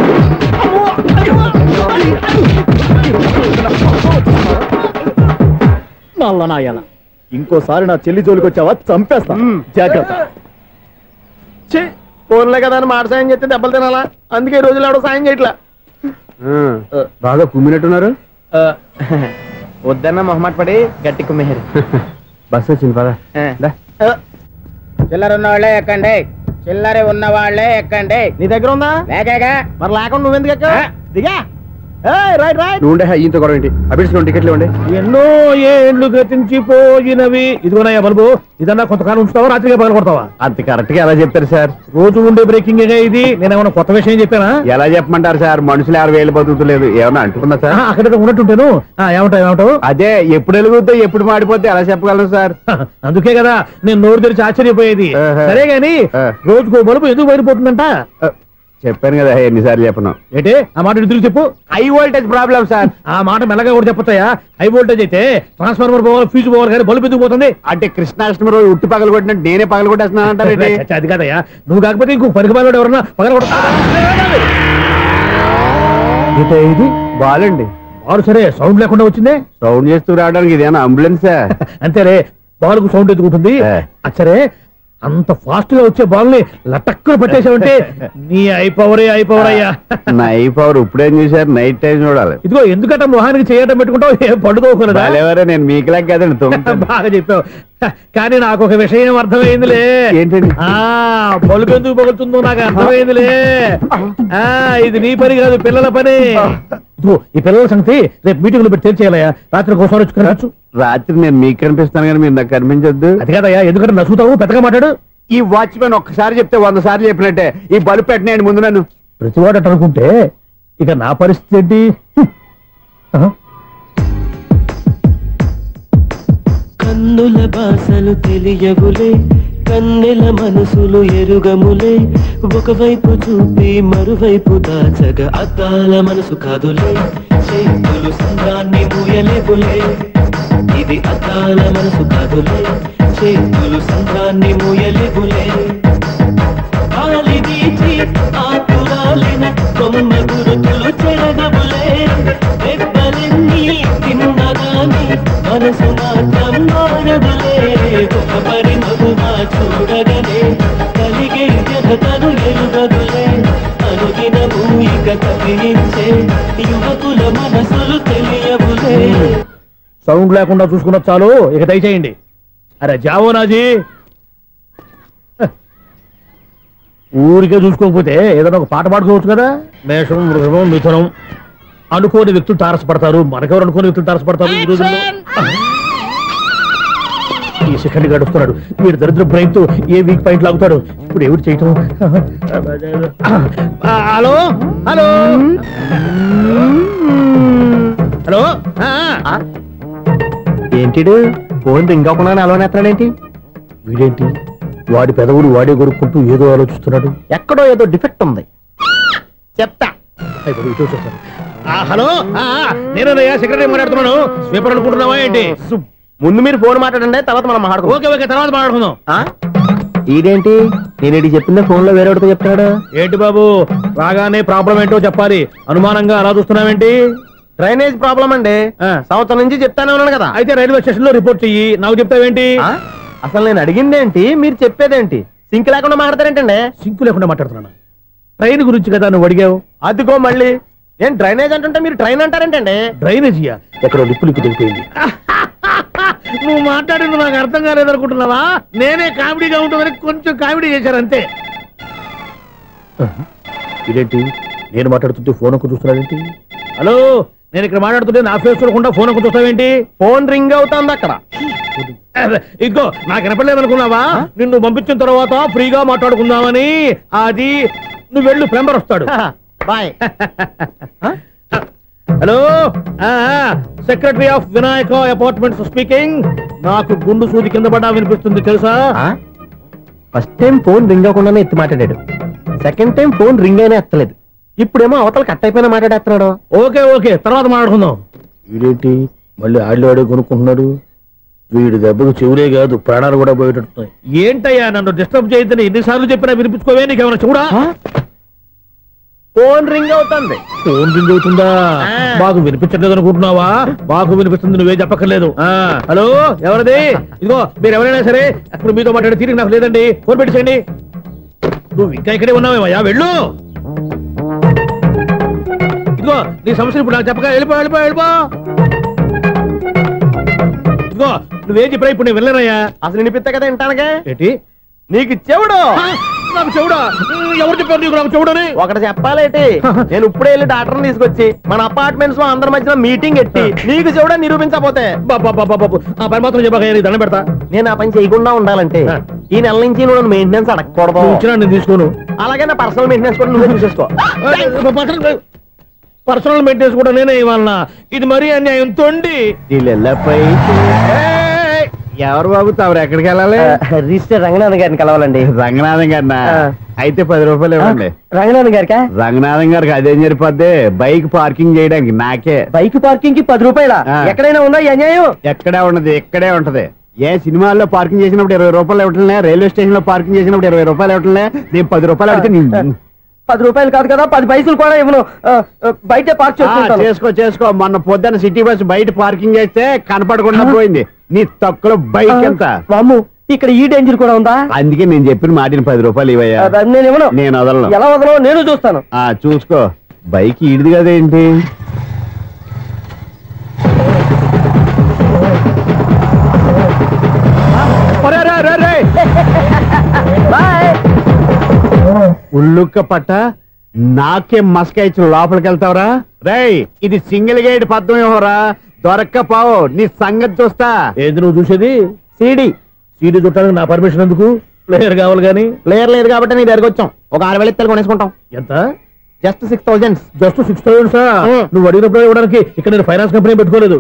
నల్ల నాయాల, ఇంకోసారి నా చెల్లి జోలికి వచ్చావా చంపేస్తా, జాగ్రత్త. ఫోన్లే కదా అని మాట సాయం చేస్తే దెబ్బలు తినాలా? అందుకే ఈ రోజులు ఎవడో సాయం చేయట్లా. బాగా కుమ్మినట్టున్నారు. వద్దన్న మొహమాట పడి గట్టి కుమ్మేరు. బస్సు వచ్చింది పద. చిల్లర ఉన్న వాళ్ళే ఎక్కండి, చిల్లర ఉన్న వాళ్ళే ఎక్కండి. నీ దగ్గర ఉందా? లేకగా. మరి లేకుండా నువ్వెందుకు ఎక్క? దిగా. Right right. నువ్వు ఈయంతో గొడవ ఏంటి? అభిడ్స్ టికెట్లు ఇవ్వండి. ఎన్నో ఏండ్లు గతించిపోయినవి. ఇదిగోనయ్యా బల్బు, ఇదన్నా కొంతకాలం ఉంచుతావా, రాత్రిగా పగల కొడతావా? అంత కరెక్ట్ గా ఎలా చెప్పారు సార్? రోజు ఉండే బ్రేకింగ్ ఇది. నేనేమన్నా కొత్త విషయం చెప్పానా? ఎలా చెప్పమంటారు సార్? మనుషులు 6 వేలు బతుకుతలేదు, ఏమన్నా అంటున్నా సార్? అక్కడ ఉన్నట్టుంటాను. ఏమంటావు? అదే ఎప్పుడు వెలుగుతో ఎప్పుడు మాడిపోతే ఎలా చెప్పగలరు సార్? అందుకే కదా నేను నోరు తెరిచి ఆశ్చర్యపోయేది. సరే గాని రోజుకో బల్బు ఎందుకు బయటపోతుందంట? చెప్పాను కదా ఎన్నిసార్లు చెప్పను. ఏంటి ఆ మాట ఎదురు చెప్పు. High voltage problem sir. ఆ మాట మెల్లగా కూడా చెప్పొచ్చాయా? హై వోల్టేజ్ అయితే ట్రాన్స్ఫార్మర్ పోవాలి, ఫ్యూజ్ పోవాలి, కానీ బల్బు ఎందుకు పోతుంది? అంటే కృష్ణాష్టమి రోజు ఉట్టి పగలు కొట్టినట్టు నేనే పగలు కొట్టేస్తున్నానంటారు. అది కాదయ్యా, నువ్వు కాకపోతే ఇంకో పనికి బాగా ఎవరన్నా పగల కొట్ట. ఇది బాలండి. బాలు సరే, సౌండ్ లేకుండా వచ్చిందే. సౌండ్ చేస్తూ రావడానికి ఇదేనా అంబులెన్సా? అంతేరే, బాలుకు సౌండ్ ఎందుకుంటుంది. సరే, అంత ఫాస్ట్ గా వచ్చే బాల్ని లటక్కులు పట్టేసావంటే నీ ఐపవరే ఐపవర్ అయ్యా. నా ఐపవర్ ఇప్పుడేం చూసారు? నైట్ టైం చూడాలి. ఇదిగో ఎందుకంటే మొహానికి చేయటం పెట్టుకుంటావు, ఏం పడుకోకూడదా? నేను మీకులాగా కదండి. బాగా చెప్పావు, కానీ నాకు ఒక విషయం అర్థమైందిలే. ఏంటండి? బలుపు ఎందుకు పగులుతుందో నాకు అర్థమైందిలే. ఇది నీ పని కాదు, పిల్లల పని. ఈ పిల్లల సంగతి రేపు మీటింగ్ లో పెట్టి తెలిసేయాలయ్యా. రాత్రి కోసం వచ్చి రాత్రి నేను మీకు కనిపిస్తాను కానీ మీరు నాకు కనిపించొద్దు. అది కాదయ్యా, ఎందుకంటే నచ్చుతావు, పెద్దగా మాట్లాడు. ఈ వాచ్మెన్ ఒక్కసారి చెప్తే 100 సార్లు చెప్పినట్టే. ఈ బల్బు పెట్టినాయండి ముందు నన్ను. ప్రతివాడు అనుకుంటే ఇక నా పరిస్థితి ఏంటి? కన్నుల భాషలు తెలియవులే, కన్నెల మనసులు ఎరుగములే ఒకవైపు చూపి మరువైపు దాచగా అద్దాల మనసు కాదులే చేతులు సంద్రాన్ని మూయలేవులే ఇది అద్దాల మనసు కాదులే చేతులు సంద్రాన్ని మూయలేవులే గాలి వీచి ఆకురాలిన కొమ్మ గురుతులు చెరగవులే దెబ్బలెన్ని తిన్నగాని మనసు మాత్రం మారదులే ఒక పరిమగుగా చూడగనే కలిగే జగతను ఎరుగదులే అనుదినము ఇక తప్పించే యువకుల మనసులు తెలియవులే. సౌండ్ లేకుండా చూసుకున్న చాలు, ఇక దయచేయండి. అరే జావో నాజీ, ఊరికే చూసుకోకపోతే ఏదైనా ఒక పాట పాడుకోవచ్చు కదా. మేషం, వృషభం, మిథునం అనుకోని వ్యక్తులు తారసపడతారు. మనకెవరు అనుకోని వ్యక్తులు తారసపడతారు ఈ రోజుల్లో? ఈ సెకండ్ గడుస్తున్నాడు వీడు దరిద్ర బ్రెయిన్ తో ఏ వీక్ పాయింట్ లాగుతాడు. ఇప్పుడు ఎవరు చేయటం? Hello hello hello. ఏంటిడు ఫోన్ రింగ్ అవ్వకుండా అలవనేస్తున్నాడేంటి? వీడేంటి వాడి పెదవులు వాడే కొడుక్కుంటూ ఏదో ఆలోచిస్తున్నాడు. ఎక్కడో ఏదో డిఫెక్ట్ ఉంది, చెప్తా. హలో, నేనయ్యా సెక్రటరీ మాట్లాడుతున్నాను. స్వీపర్ అనుకుంటున్నావా ఏంటి? ముందు మీరు ఫోన్ మాట్లాడండి, తర్వాత మనం మాట్లాడుకుందాం. ఓకే ఓకే, తర్వాత మాట్లాడుకుందాం. ఇదేంటి నేను చెప్పిందే ఫోన్ లో వేరేవాడితో చెప్తున్నాడు ఏంటి బాబు? రాగానే ప్రాబ్లం ఏంటో చెప్పాలి. అనుమానంగా అలా చూస్తున్నావేంటి? డ్రైనేజ్ ప్రాబ్లం అండి, సంవత్సరం నుంచి చెప్తానే ఉన్నాను కదా. అయితే రైల్వే స్టేషన్ లో రిపోర్ట్ చెయ్యి, నాకు చెప్తావేంటి? అసలు నేను అడిగిందేంటి, మీరు చెప్పేదేంటి? సింక్ లేకుండా మాట్లాడతారేంటండి? సింక్ లేకుండా మాట్లాడుతున్నాను. ట్రైన్ గురించి కదా నువ్వు అడిగావు. అదిగో మళ్ళీ నేను డ్రైనేజ్ అంటుంటే మీరు ట్రైన్ అంటారేంటండి? డ్రైనేజీయా? ఎక్కడో లిప్పు తెలిపోయింది. నువ్వు మాట్లాడింది నాకు అర్థం కాలేదనుకుంటున్నావా? నేనే కామెడీగా ఉంటుందని కొంచెం కామెడీ చేశారంతే. ఇదేంటి నేను మాట్లాడుతుంటే ఫోన్ ఒక్క చూస్తున్నావేంటి? హలో, నేను ఇక్కడ మాట్లాడుతుంటే నా ఫేస్ చూడకుండా ఫోన్ ఒక్క చూస్తావేంటి? ఫోన్ రింగ్ అవుతుంది అక్కడ. ఇంకో నాకు వినపడలేదు అనుకున్నావా? నిన్ను పంపించిన తర్వాత ఫ్రీగా మాట్లాడుకుందామని. అది నువ్వు వెళ్ళు, ప్లంబర్ వస్తాడు. Bye. Hello, secretary of Vinayaka apartments speaking. నాకు గుండు సూది కింద పడ్డా వినిపిస్తుంది తెలుసా? ఫస్ట్ టైం ఫోన్ రింగ్ అవ్వకుండానే ఎత్తి మాట్లాడాడు, సెకండ్ టైం ఫోన్ రింగ్ అయినా ఎత్తలేదు, ఇప్పుడేమో అవతల కట్ అయిపోయినా మాట్లాడేస్తున్నాడు. ఓకే ఓకే, తర్వాత మాట్లాడుకుందాం. వీడేంటి మళ్ళీ ఆడివాడే కొనుక్కుంటున్నాడు? వీడి దెబ్బకు చెవులే కాదు ప్రాణాలు కూడా పోయేటట్టున్నాయి. ఏంటయ్యా నన్ను డిస్టర్బ్ చేయొద్దని ఎన్నిసార్లు చెప్పినా వినిపించుకోవే? నీకేమైనా చూడా? ఫోన్ రింగ్ అవుతుంది. ఫోన్ రింగ్ అవుతుందా? మాకు వినిపించట్లేదు అనుకుంటున్నావా? మాకు వినిపిస్తుంది, నువ్వే చెప్పక్కర్లేదు. హలో, ఎవరిది? ఇదిగో మీరు ఎవరైనా సరే ఇప్పుడు మీతో మాట్లాడే తీరిక నాకు లేదండి. ఫోన్ పెట్టేసేయండి. నువ్వు ఇంకా ఇక్కడే ఉన్నావేమయ్యా, వెళ్ళు. ఇదిగో నీ సమస్యలు ఇప్పుడు నాకు చెప్పక వెళ్ళిపో వెళ్ళిపో వెళ్ళిపో. ఇదిగో నువ్వేం చెప్పరా ఇప్పుడు నేను వెళ్ళానయ్యా. అసలు వినిపిస్తా కదా వింటానుగా. ఏంటి నీకు చెవుడు? నాకు చెవుడా? ఎవరు చెప్పారు నీకు నాకు చెవుడని? ఒకటి చెప్పాలేటి, నేను ఇప్పుడే వెళ్ళి డాక్టర్ని తీసుకొచ్చి మన అపార్ట్మెంట్స్ లో అందరి మధ్యలో మీటింగ్ ఎట్టి నీకు చెవుడా నిరూపించకపోతే ఆ పని మాత్రం చెప్పక దండం పెడతా. నేను ఆ పని చేయకుండా ఉండాలంటే ఈ నెల నుంచి నువ్వు మెయింటెనెన్స్ అడగకూడదు. నేను తీసుకోను. అలాగే నా పర్సనల్ మెయింటెనెన్స్ కూడా నువ్వే చూసేసుకో. పర్సనల్ మెయింటెనెన్స్ కూడా నేనే ఇవ్వాలన్నా? ఇది మరీ అన్యాయం. తొండి ఎవరు బాబు తమరు ఎక్కడికి వెళ్ళాలి? రిజిస్టర్ రంగనాథన్ గారిని కలవాలండి. రంగనాథం గారినా? అయితే 10 రూపాయలు ఇవ్వండి. రంగనాథన్ గారికా? రంగనాథం గారికి అదేం సరిపోద్ది, బైక్ పార్కింగ్ చేయడానికి. నాకే బైక్ పార్కింగ్ కి 10 రూపాయల? ఎక్కడైనా ఉందా ఈ అన్యాయం? ఎక్కడే ఉండదు, ఇక్కడే ఉంటది. ఏ సినిమాల్లో పార్కింగ్ చేసినప్పుడు 20 రూపాయలు ఇవ్వట్లే, రైల్వే స్టేషన్ లో పార్కింగ్ చేసినప్పుడు 20 రూపాయలు ఇవ్వట్లే, నేను 10 రూపాయలు అడిగితే 10 రూపాయలు కాదు కదా, 10 పైసలు కూడా ఇవ్వను. బయట పార్క్ చేసుకో. మొన్న పొద్దున్న సిటీ బస్ బయట పార్కింగ్ చేస్తే కనపడకుండా పోయింది. నీ తక్కువ బైక్ ఎంత? ఇక్కడ ఈ డేంజర్ కూడా ఉందా? అందుకే నేను చెప్పిన మాటిని 10 రూపాయలు ఇవ్వయ్యా. నేను ఇవ్వను. నేను వదలను. ఎలా వదలను? నేను చూస్తాను. చూసుకో. బైక్ ఈడిది కదేంటి? ఉల్లుక్క పట్ట నాకే మస్క ఇచ్చి లోపలికి వెళ్తావరా? రేయ్, ఇది సింగిల్ గేట్ పద్మం ఇవ్వరా? దొరక్కపోవు, నీ సంగతి చూస్తా. ఏది నువ్వు చూసేది? సీడీ చుట్టానికి నా పర్మిషన్ ఎందుకు? ప్లేయర్ కావాలి గానీ. ప్లేయర్ లేదు కాబట్టి నీ దగ్గరకు వచ్చాం. ఒక 6,000 ఇత్తలు కొనేసుకుంటాం. ఎంత? జస్ట్ 6,000. జస్ట్ 6,000? నువ్వు అడిగినప్పుడు ఇవ్వడానికి ఇక్కడ నేను ఫైనాన్స్ కంపెనీ పెట్టుకోలేదు.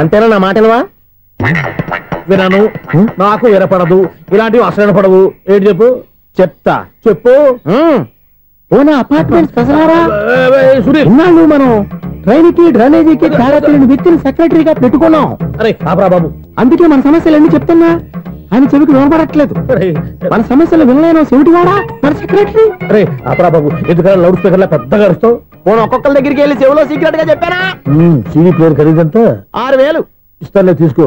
అంతేనా? నా మాట వినను, నాకు వినపడదు, ఇలాంటివి అసలు వినపడవు. ఏంటి చెప్పు? చెప్తా. చెప్పు. ఓనా అపార్ట్మెంట్స్ సునీల్, ఇన్నాళ్ళు మనం ట్రైన్కి డ్రైనేజీకి తేడా తెలియని వ్యక్తిని సెక్రటరీగా పెట్టుకున్నాం. అరే ఆపరా బాబు. అందుకే మన సమస్యలన్నీ చెప్తున్నా ఆయన చెవికి వినపడట్లేదు. మన సమస్యలు వినలేను చెవిటివాడా మన సెక్రటరీ. అరే ఆపరా బాబు, ఎందుకన్నా లౌడ్ స్పీకర్ లా పెద్దగా అరుస్తావు? పోను ఒక్కొక్కరి దగ్గరికి వెళ్ళి చెవిలో సీక్రెట్ గా చెప్పానా? CD player ఖరీదంతా 6000. ఇస్తానులే, తీసుకో.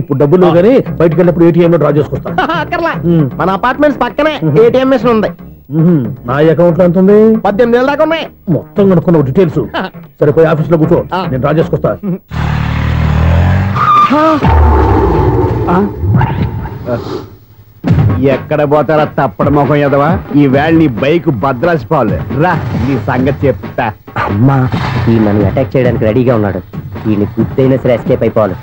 ఇప్పుడు డబ్బులు లేవు కానీ బయటకు వెళ్ళినప్పుడు ఏటీఎం లో డ్రా చేసుకొస్తా. అక్కర్లా, మన అపార్ట్మెంట్స్ పక్కనే ఏటీఎం మిషన్ ఉంది. నా అకౌంట్ లో ఎంత ఉంది? 18,000 దాకా ఉన్నాయి. మొత్తం కనుక్కున్న డీటెయిల్స్. సరే పోయి ఆఫీస్ లో కూర్చో, నేను డ్రా చేసుకొస్తా. ఎక్కడ పోతారా తప్పడ మొహం ఎదవా? ఈ వేళ నీ బైక్ భద్రాసిపోవాలి. రా నీ సంగతి చెప్తా. అమ్మా ఈ నన్ను అటాక్ చేయడానికి రెడీగా ఉన్నాడు. వీడిని గుర్తైనా సరే ఎస్కేప్ అయిపోవాలి.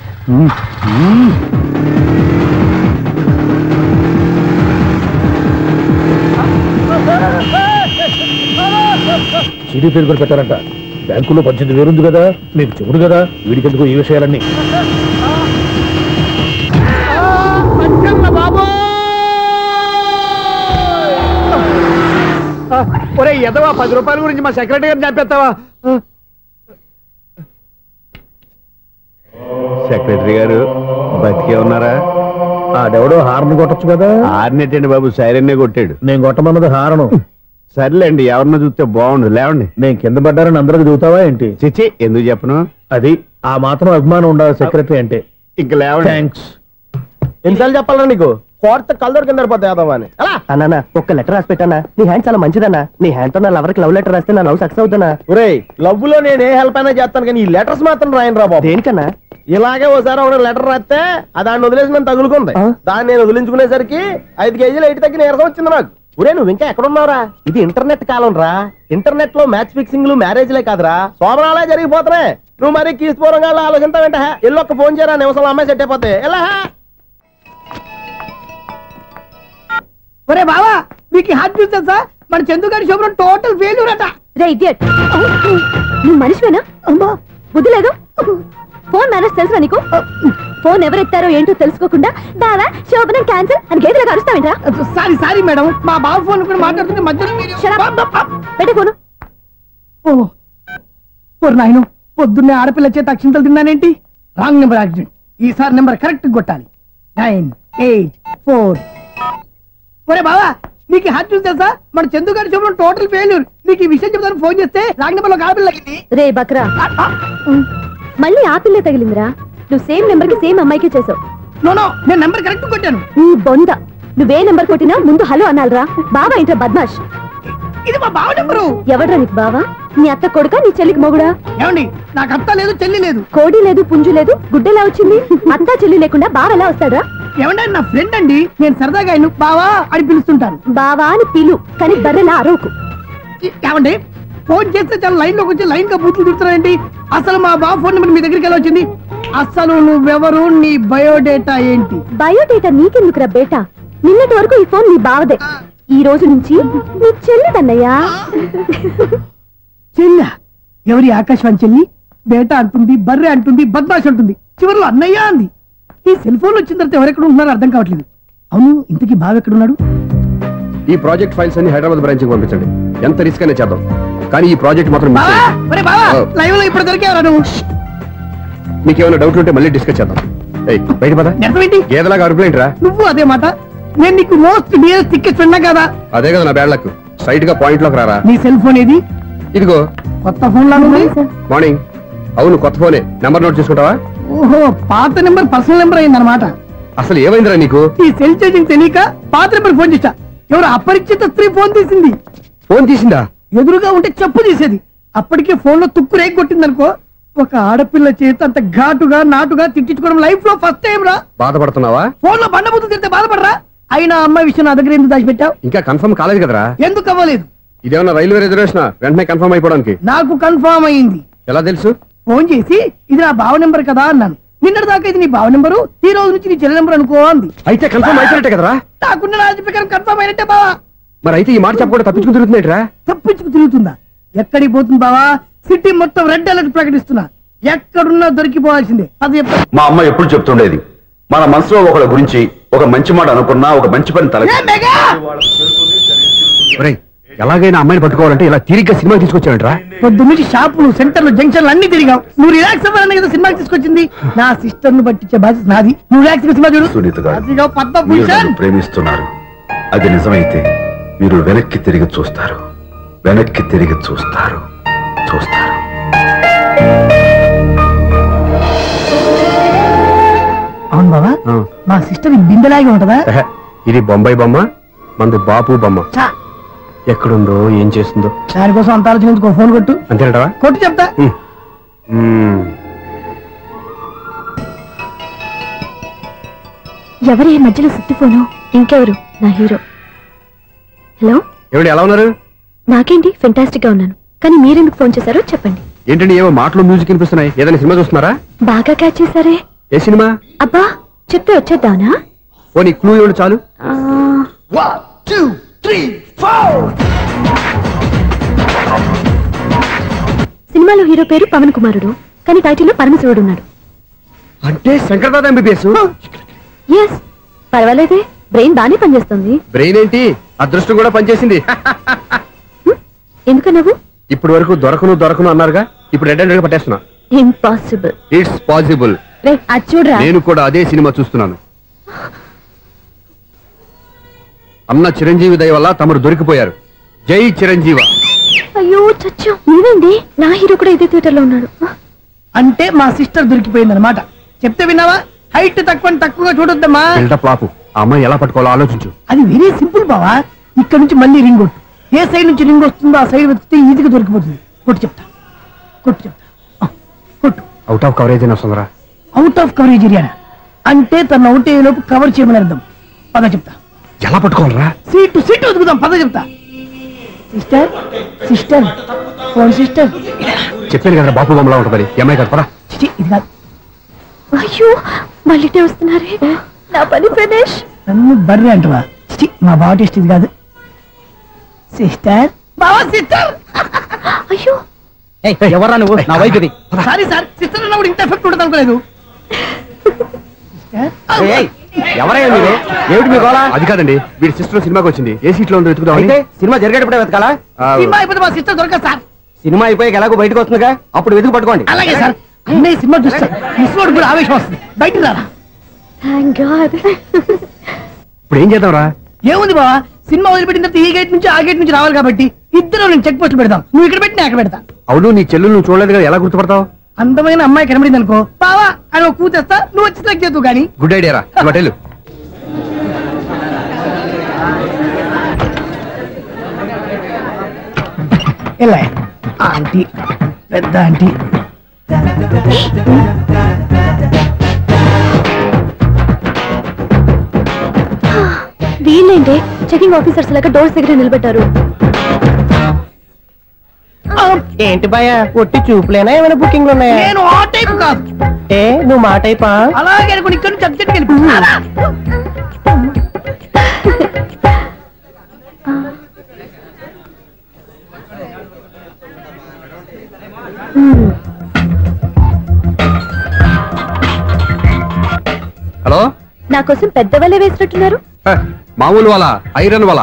సీడీ ప్లేయర్ కూడా పెట్టారంట. బ్యాంకులో 18,000 ఉంది కదా, నీకు చెవుడు కదా, వీడికెందుకు ఈ విషయాలన్నీ? ఒరే ఎదవా, 10 రూపాయల గురించి మా సెక్రటరీ గారిని చంపేస్తావా? సెక్రటరీ గారు బతికే ఉన్నారా? ఆడెవడో హార్న్ కొట్టచ్చు కదా. హార్న్ ఏంటండి బాబు, సైరన్నే కొట్టాడు. నేను కొట్టమన్నది హారను. సర్లేండి, ఎవరినో చూస్తే బాగుండు. లేవండి. నేను కింద పడ్డారని అందరికి చూతావా ఏంటి? చిచ్చి, ఎందుకు చెప్పను? అది ఆ మాత్రం అభిమానం ఉండాలి సెక్రటరీ అంటే. ఇంక లేవండి. థ్యాంక్స్. ఎన్నిసార్లు చెప్పాలరా నీకు? కోర్త కల్దోడు కింద పోతాయి యాదవ్ అని. అన్నా ఒక్క లెటర్ రాసి పెట్టానా? నీ హ్యాండ్ చాలా మంచిదన్నా. నీ హ్యాండ్ తో నా లవర్కి లవ్ లెటర్ రాస్తే నా లవ్ సక్సెస్ అవుతానా? ఒరే లవ్ లో నేను ఏ హెల్ప్ అయినా చేస్తాను, కానీ ఈ లెటర్స్ మాత్రం రాయను రా బాబు. దేనికన్నా? ఇలాగే ఓసారి ఒక లెటర్ రాస్తే దాన్ని వదిలేసి నన్ను తగులుకుంది. దాన్ని నేను వదిలించుకునేసరికి 5 కేజీలు 8 తగ్గి నీరసం వచ్చింది నాకు. ఒరే నువ్వు ఇంకా ఎక్కడున్నావురా? ఇది ఇంటర్నెట్ కాలం రా. ఇంటర్నెట్ లో మ్యాచ్ ఫిక్సింగ్లు మ్యారేజ్లే కాదురా, శోభనాలే జరిగిపోతున్నాయి. నువ్వు మరి కీస్పూరంగా ఆలోచించావంటే ఎల్లు ఒక్క ఫోన్ చేయరా, నిమిషంలో అమ్మాయి సెట్ అయిపోతే. ఎలా ఒరే బావా, మీకు హార్ట్ చూస్తా సార్, మన చందుగారి శోభనం టోటల్ ఫెయిల్యూర్ అట. రే ఇడియట్, నువ్వు మనిషివేనా? అమ్మా బుద్ధి లేదు. ఫోన్ మేనేజ్ తెలుసా నీకు? ఫోన్ ఎవరెత్తారో ఏంటో తెలుసుకోకుండా బావా శోభనం క్యాన్సిల్ అని గేదెలకు అరుస్తావేంట్రా? సారీ మేడం, మా బావ ఫోన్ కూడా మాట్లాడుతుంటే మధ్యలో పెట్టే ఫోను. ఓ నాయను, పొద్దున్నే ఆడపిల్ల చేత అక్షింతలు తిన్నానేంటి? Wrong number accident. ఈసారి నెంబర్ కరెక్ట్ కొట్టాలి. 984. ఒరే బావా, నీకు హార్ట్ చూస్తే సార్, మన చందుగారి శోభనం టోటల్ ఫెయిల్యూర్. నీకు ఈ విషయం చెప్తాను ఫోన్ చేస్తే రాంగ్ నెంబర్ లో ఆడపిల్ల తగ్గింది. రే బక్రా, మళ్ళీ ఆ పిల్లే తగిలిందిరా. నువ్వు సేమ్ నెంబర్ కి సేమ్ అమ్మాయికే చేసావు. నేను నెంబర్ కరెక్ట్ కొట్టాను. నీ బొంద, నువ్వే నెంబర్ కొట్టినా ముందు హలో అనాలరా. బావా ఏంట్రా బద్మాష్? ఇది మా బావ నెంబరు. ఎవడ్రా నీకు బావా? నీ అత్త కొడుక, నీ చెల్లికి మొగుడా? ఏమండి, నాకు అత్త లేదు, చెల్లి లేదు. కోడి లేదు, పుంజు లేదు, గుడ్డెలా వచ్చింది? అత్త చెల్లి లేకుండా బావ ఎలా వస్తాడా? ఏమండి, నా ఫ్రెండ్ అండి, నేను సరదాగా ఆయన బావా అని పిలుస్తుంటాను. బావా అని పిలు, కానీ బర్రెలా అరవకు. ఏమండి, ఫోన్ చేస్తే చాలా లైన్ లోకి వచ్చి లైన్ గా బూతులు తిడుతున్నాయండి. అసలు మా బావ ఫోన్ నెంబర్ మీ దగ్గరికి ఎలా వచ్చింది? అసలు నువ్వెవరు, నీ బయోడేటా ఏంటి? బయోడేటా నీకెందుకురా బేటా? నిన్నటి వరకు ఈ ఫోన్ నీ బావదే, ఈ రోజు నుంచి నీ చెల్లిదన్నయ్యా. చెల్ల ఎవరి? ఆకాశవాణి చెల్లి. బేటా అంటుంది, బర్రె అంటుంది, బద్మాష్ అంటుంది, చివరిలో అన్నయ్య అంది. ఈ సెల్ ఫోన్ వచ్చిన తర్వాత ఎవరెక్కడ ఉంటున్నారో అర్థం కావట్లేదు. అవును, ఇంతకీ బావ ఎక్కడున్నాడు? ఈ ప్రాజెక్ట్ ఫైల్స్ అన్ని హైదరాబాద్ బ్రాంచ్ కి పంపించండి. ఎంత రిస్క్ అయినా చేద్దాం, కానీ ఈ ప్రాజెక్ట్ మాత్రం లైవ్ లో ఇప్పుడు దొరికేవరా నువ్వు? మీకేమైనా డౌట్ ఉంటే మళ్ళీ డిస్కస్ చేద్దాం. బయట పద. గేదలాగా అరుపులేంట్రా? నువ్వు అదే మాట. నేను నీకు మోస్ట్ డియరెస్ట్ టికెట్స్ ఉన్నా కదా. అదే కదా నా బ్యాడ్ లక్. స్ట్రైట్ గా పాయింట్ లోకి రారా. నీ సెల్ ఫోన్ ఏది? ఇదిగో కొత్త ఫోన్ లాగా ఉంది. మార్నింగ్. అవును, కొత్త ఫోనే. నెంబర్ నోట్ చేసుకుంటావా? ఓహో, పాత నెంబర్ పర్సనల్ నెంబర్ అయిందన్నమాట. అసలు ఏమైందిరా నీకు? ఈ సెల్ చేంజింగ్ తెలియక పాత నెంబర్ ఫోన్ చేశా. ఎవరు అపరిచిత స్త్రీ ఫోన్ తీసింది. ఫోన్ తీసిందా? ఎదురుగా ఉంటే చెప్పు తీసేది. అప్పటికే ఫోన్ లో తుక్కు రేగి కొట్టిందనుకో. ఒక ఆడపిల్ల చేత అంత ఘాటుగా నాటుగా తిట్టించుకోవడం లైఫ్ లో ఫస్ట్ టైం రా. బాధపడుతున్నావా? ఫోన్ లో బండబూతులు తింటే బాధపడరా? అయినా అమ్మాయి విషయం నా దగ్గర ఎందుకు దాచిపెట్టావు? ఇంకా కన్ఫర్మ్ కాలేదు కదరా. ఎందుకు అవ్వలేదు? ఇదేమన్నా రైల్వే రిజర్వేషన్? వెంటనే కన్ఫర్మ్ అయిపోవడానికి. నాకు కన్ఫర్మ్ అయింది. ఎలా తెలుసు? ఫోన్ చేసి ఇది నా బావ నెంబర్ కదా అన్నాను. నిన్నటి దాకా ఇది నీ బావ నెంబరు, ఈ రోజు నుంచి నీ చెల్లి నెంబర్ అనుకో అంది. అయితే కన్ఫర్మ్ అయిపోయినట్టే కదరా? నాకున్న రాజు ప్రకారం కన్ఫర్మ్ అయినట్టే బావా. మరి అయితే ఈ మాట చెప్పకుండా తప్పించుకుని తిరుగుతున్నట్రా? తప్పించుకు తిరుగుతుందా? ఎక్కడికి పోతుంది బావా? సిటీ మొత్తం రెడ్ అలర్ట్ ప్రకటిస్తున్నా. ఎక్కడున్నా దొరికిపోవాల్సిందే. అది మా అమ్మ ఎప్పుడు చెప్తుండేది, మన మనసులో ఒకళ్ళ గురించి ఒక మంచి మాట అనుకున్నా ఒక మంచి పని తల ఎలాగైనా అమ్మాయిని పట్టుకోవాలంటే ఇలా తిరిగ్గా సినిమా తీసుకొచ్చాడంట్రా. పొద్దున్నుంచి షాపులు సెంటర్లు జంక్షన్లు అన్ని తిరిగావు. నువ్వు రిలాక్స్ అవ్వాలని కదా సినిమాకి తీసుకొచ్చింది. నా సిస్టర్ ను పట్టించే బాధ్యత నాది. నువ్వు రిలాక్స్ సినిమా చూడు. సునీత గారు, అదిగో పద్మభూషణ్. మీరు ప్రేమిస్తున్నారు. అది నిజమైతే మీరు వెనక్కి తిరిగి చూస్తారు. వెనక్కి తిరిగి చూస్తారు. చూస్తారు. అవును బాబా, మా సిస్టర్ బిందెలాగే ఉంటదా? ఇది బొంబాయి బొమ్మ, మంది బాపు బొమ్మ. ఎక్కడుందో ఏం చేస్తుందో దానికోసం అంత ఆలోచించుకో. ఫోన్ కొట్టు. అంతేనటవా? కొట్టు చెప్తా. ఎవరి మధ్యలో సుత్తి ఫోను? ఇంకెవరు? నా హీరో. హలో, ఎవడు ఎలా ఉన్నారు? నాకేంటి, ఫెంటాస్టిక్ గా ఉన్నాను. కానీ మీరెందుకు ఫోన్ చేశారో చెప్పండి. ఏంటండి ఏవో మాటలు మ్యూజిక్ వినిపిస్తున్నాయి? ఏదైనా సినిమా చూస్తున్నారా? బాగా క్యాచ్ చేశారే. ఏ సినిమా? అబ్బా, చెప్తే వచ్చేద్దానా? ఓ నీ క్లూ ఇవ్వండి చాలు. సినిమాలో హీరో పేరు పవన్ కుమారుడు, కానీ టైటిల్లో పరమశివుడు ఉన్నాడు. అంటే శంకర్దాద ఎంబీబీఎస్. ఎస్, పర్వాలేదే, బ్రెయిన్ బానే పనిచేస్తుంది. బ్రెయిన్ ఏంటి, అదృష్టం కూడా పనిచేసింది. ఎందుకన్నావు? ఇప్పటి వరకు దొరకను అన్నారుగా, ఇప్పుడు రెడ్ అండ్ పట్టేస్తున్నా. ఇంపాసిబుల్. It's possible. అది చూడరా. నేను కూడా అదే సినిమా చూస్తున్నాను. అన్న చిరంజీవి దయ వల్ల తమరు దొరికిపోయారు. జై చిరంజీవ. అయ్యో చచ్చా, నీవేంటి? నా హీరో కూడా ఇదే థియేటర్ లో ఉన్నాడు. అంటే మా సిస్టర్ దొరికిపోయింది అనమాట. చెప్తే విన్నావా? హైట్ తక్కువగా చూడొద్దమ్మా. ప్లాపు. ఆ అమ్మాయి ఎలా పట్టుకోవాలో ఆలోచించు. అది వెరీ సింపుల్ బావా. ఇక్కడ నుంచి మళ్ళీ రింగ్ కొట్టు. ఏ సైడ్ నుంచి రింగ్ వస్తుందో ఆ సైడ్ వెతికితే ఈజీగా దొరికిపోతుంది. కొట్టు చెప్తా. కొట్టు. అవుట్ ఆఫ్ కవరేజ్ అయినా వస్తుందరా? అవుట్ ఆఫ్ కవరేజ్ ఏరియా అంటే తన అవుట్ అయ్యే లోపు కవర్ చేయమని అర్థం. పద చెప్తా. ఎలా పట్టుకోవాలరా? సీటు వెతుకుదాం. పద చెప్తా. Sister phone sister. చెప్పాను కదా బాపు బొమ్మలా ఉంటుంది. అమ్మాయి కదా. ఇది కాదు. అయ్యో, మళ్ళీ వస్తున్నారే. నా పని ప్రదేశ్. నన్ను బర్రె అంటవా? మా బావ టెస్ట్ ఇది కాదు. సిస్టర్. బావా సిస్టర్. అయ్యో, ఎవరా నువ్వు? నా వైపు ఇది. సారీ సార్, సిస్టర్ అన్నప్పుడు ఇంత ఎఫెక్ట్ ఉంటుంది అనుకోలేదు. ఎవరయ్యా మీరు? ఏమిటి మీ గోళ? అది కాదండి, వీడి సిస్టర్ సినిమాకి వచ్చింది. ఏ సీట్ లో ఉందో వెతుకుదాం. అయితే సినిమా జరిగేటప్పుడే వెతకాలా? సినిమా అయిపోతే మా సిస్టర్ దొరకదు సార్. సినిమా అయిపోయాక ఎలాగో బయటకు వస్తుందిగా, అప్పుడు వెతుకు పట్టుకోండి. అలాగే సార్. అన్నయ్య సినిమా చూస్తారు. మిస్వాడు కూడా ఆవేశం వస్తుంది. బయటికి రారా. Thank God. ఇప్పుడు ఏం చేద్దాంరా? ఏముంది బావా, సినిమా వదిలిపెట్టిన తర్వాత ఈ గేట్ నుంచి ఆ గేట్ నుంచి రావాలి కాబట్టి ఇద్దరు నేను చెక్ పోస్టులు పెడతాం. నువ్వు ఇక్కడ పెట్టి నేను అక్కడ పెడతా. అవును, నీ చెల్లెలు నువ్వు చూడలేదు కదా, ఎలా గుర్తుపడతావు? అందమైన అమ్మాయి కనబడింది అనుకో, బావా అని ఒక కూతేస్తా. నువ్వు వచ్చి సెలెక్ట్ చేద్దు కానీ. గుడ్ ఐడియా రా. హోటల్ ఎలా ఆంటీ, పెద్ద ఆంటీ. వీళ్ళేంటి చెకింగ్ ఆఫీసర్స్ లాగా డోర్స్ దగ్గర నిలబెట్టారు? ఏంటి భయ, ఒట్టి చూపులేనా ఏమైనా బుకింగ్లు ఉన్నాయా? నేను ఆ టైప్ కాదు. నువ్వు మా టైపా? అలాగే అనుకుని ఇక్కడ నుంచి అర్జెంట్కి వెళ్ళిపోతున్నా. హలో, నా కోసం పెద్ద వలే వేసినట్టున్నారు. మామూలు వాళ్ళ ఐరన్ వాళ్ళ.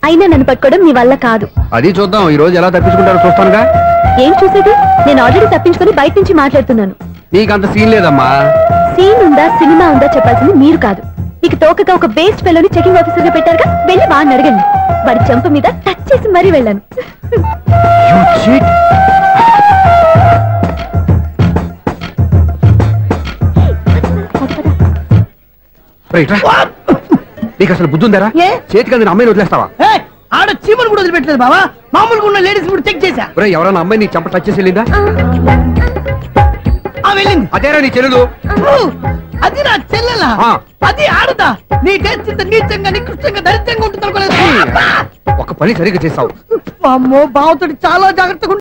అయినా నన్ను పట్టుకోవడం మీ వల్ల కాదు. అది చూద్దాం, ఈ రోజు ఎలా తప్పించుకుంటారో చూస్తానుగా. ఏం చూసేది? నేను ఆల్రెడీ తప్పించుకొని బయట నుంచి మాట్లాడుతున్నాను. నీకంత సీన్ లేదమ్మా. సీన్ ఉందా సినిమా ఉందా చెప్పాల్సింది మీరు కాదు. మీకు తోకగా ఒక బేస్ట్ ఫెలోని చెకింగ్ ఆఫీసర్ గా పెట్టారుగా, వెళ్ళి వాడిని అడగండి. వాడి చెంప మీద టచ్ చేసి మరీ వెళ్ళాను. నీకు అసలు బుద్ధి ఉందారా? చేతికి అందిన అమ్మాయిని వదిలేస్తావా? ఆడ చీమలు కూడా వదిలిపెట్టలేదు బావా. మామూలుగా ఉన్న లేడీస్ కూడా చెక్ చేశా. ఎవరైనా అమ్మాయి నీ చెంప టచ్ చేసి వెళ్ళిందా? వెళ్ళింది. అదేరా నీ చెల్లెలు? అది నా చెల్లెలా? అది ఆడదా? నీ టేస్ట్ ఇంత నీచంగా నికృష్టంగా దరిద్రంగా ఉంటుంది అనుకోలేదు. ఒక పని సరిగ్గా చేస్తావు. అమ్మో, బావతోటి చాలా జాగ్రత్తగా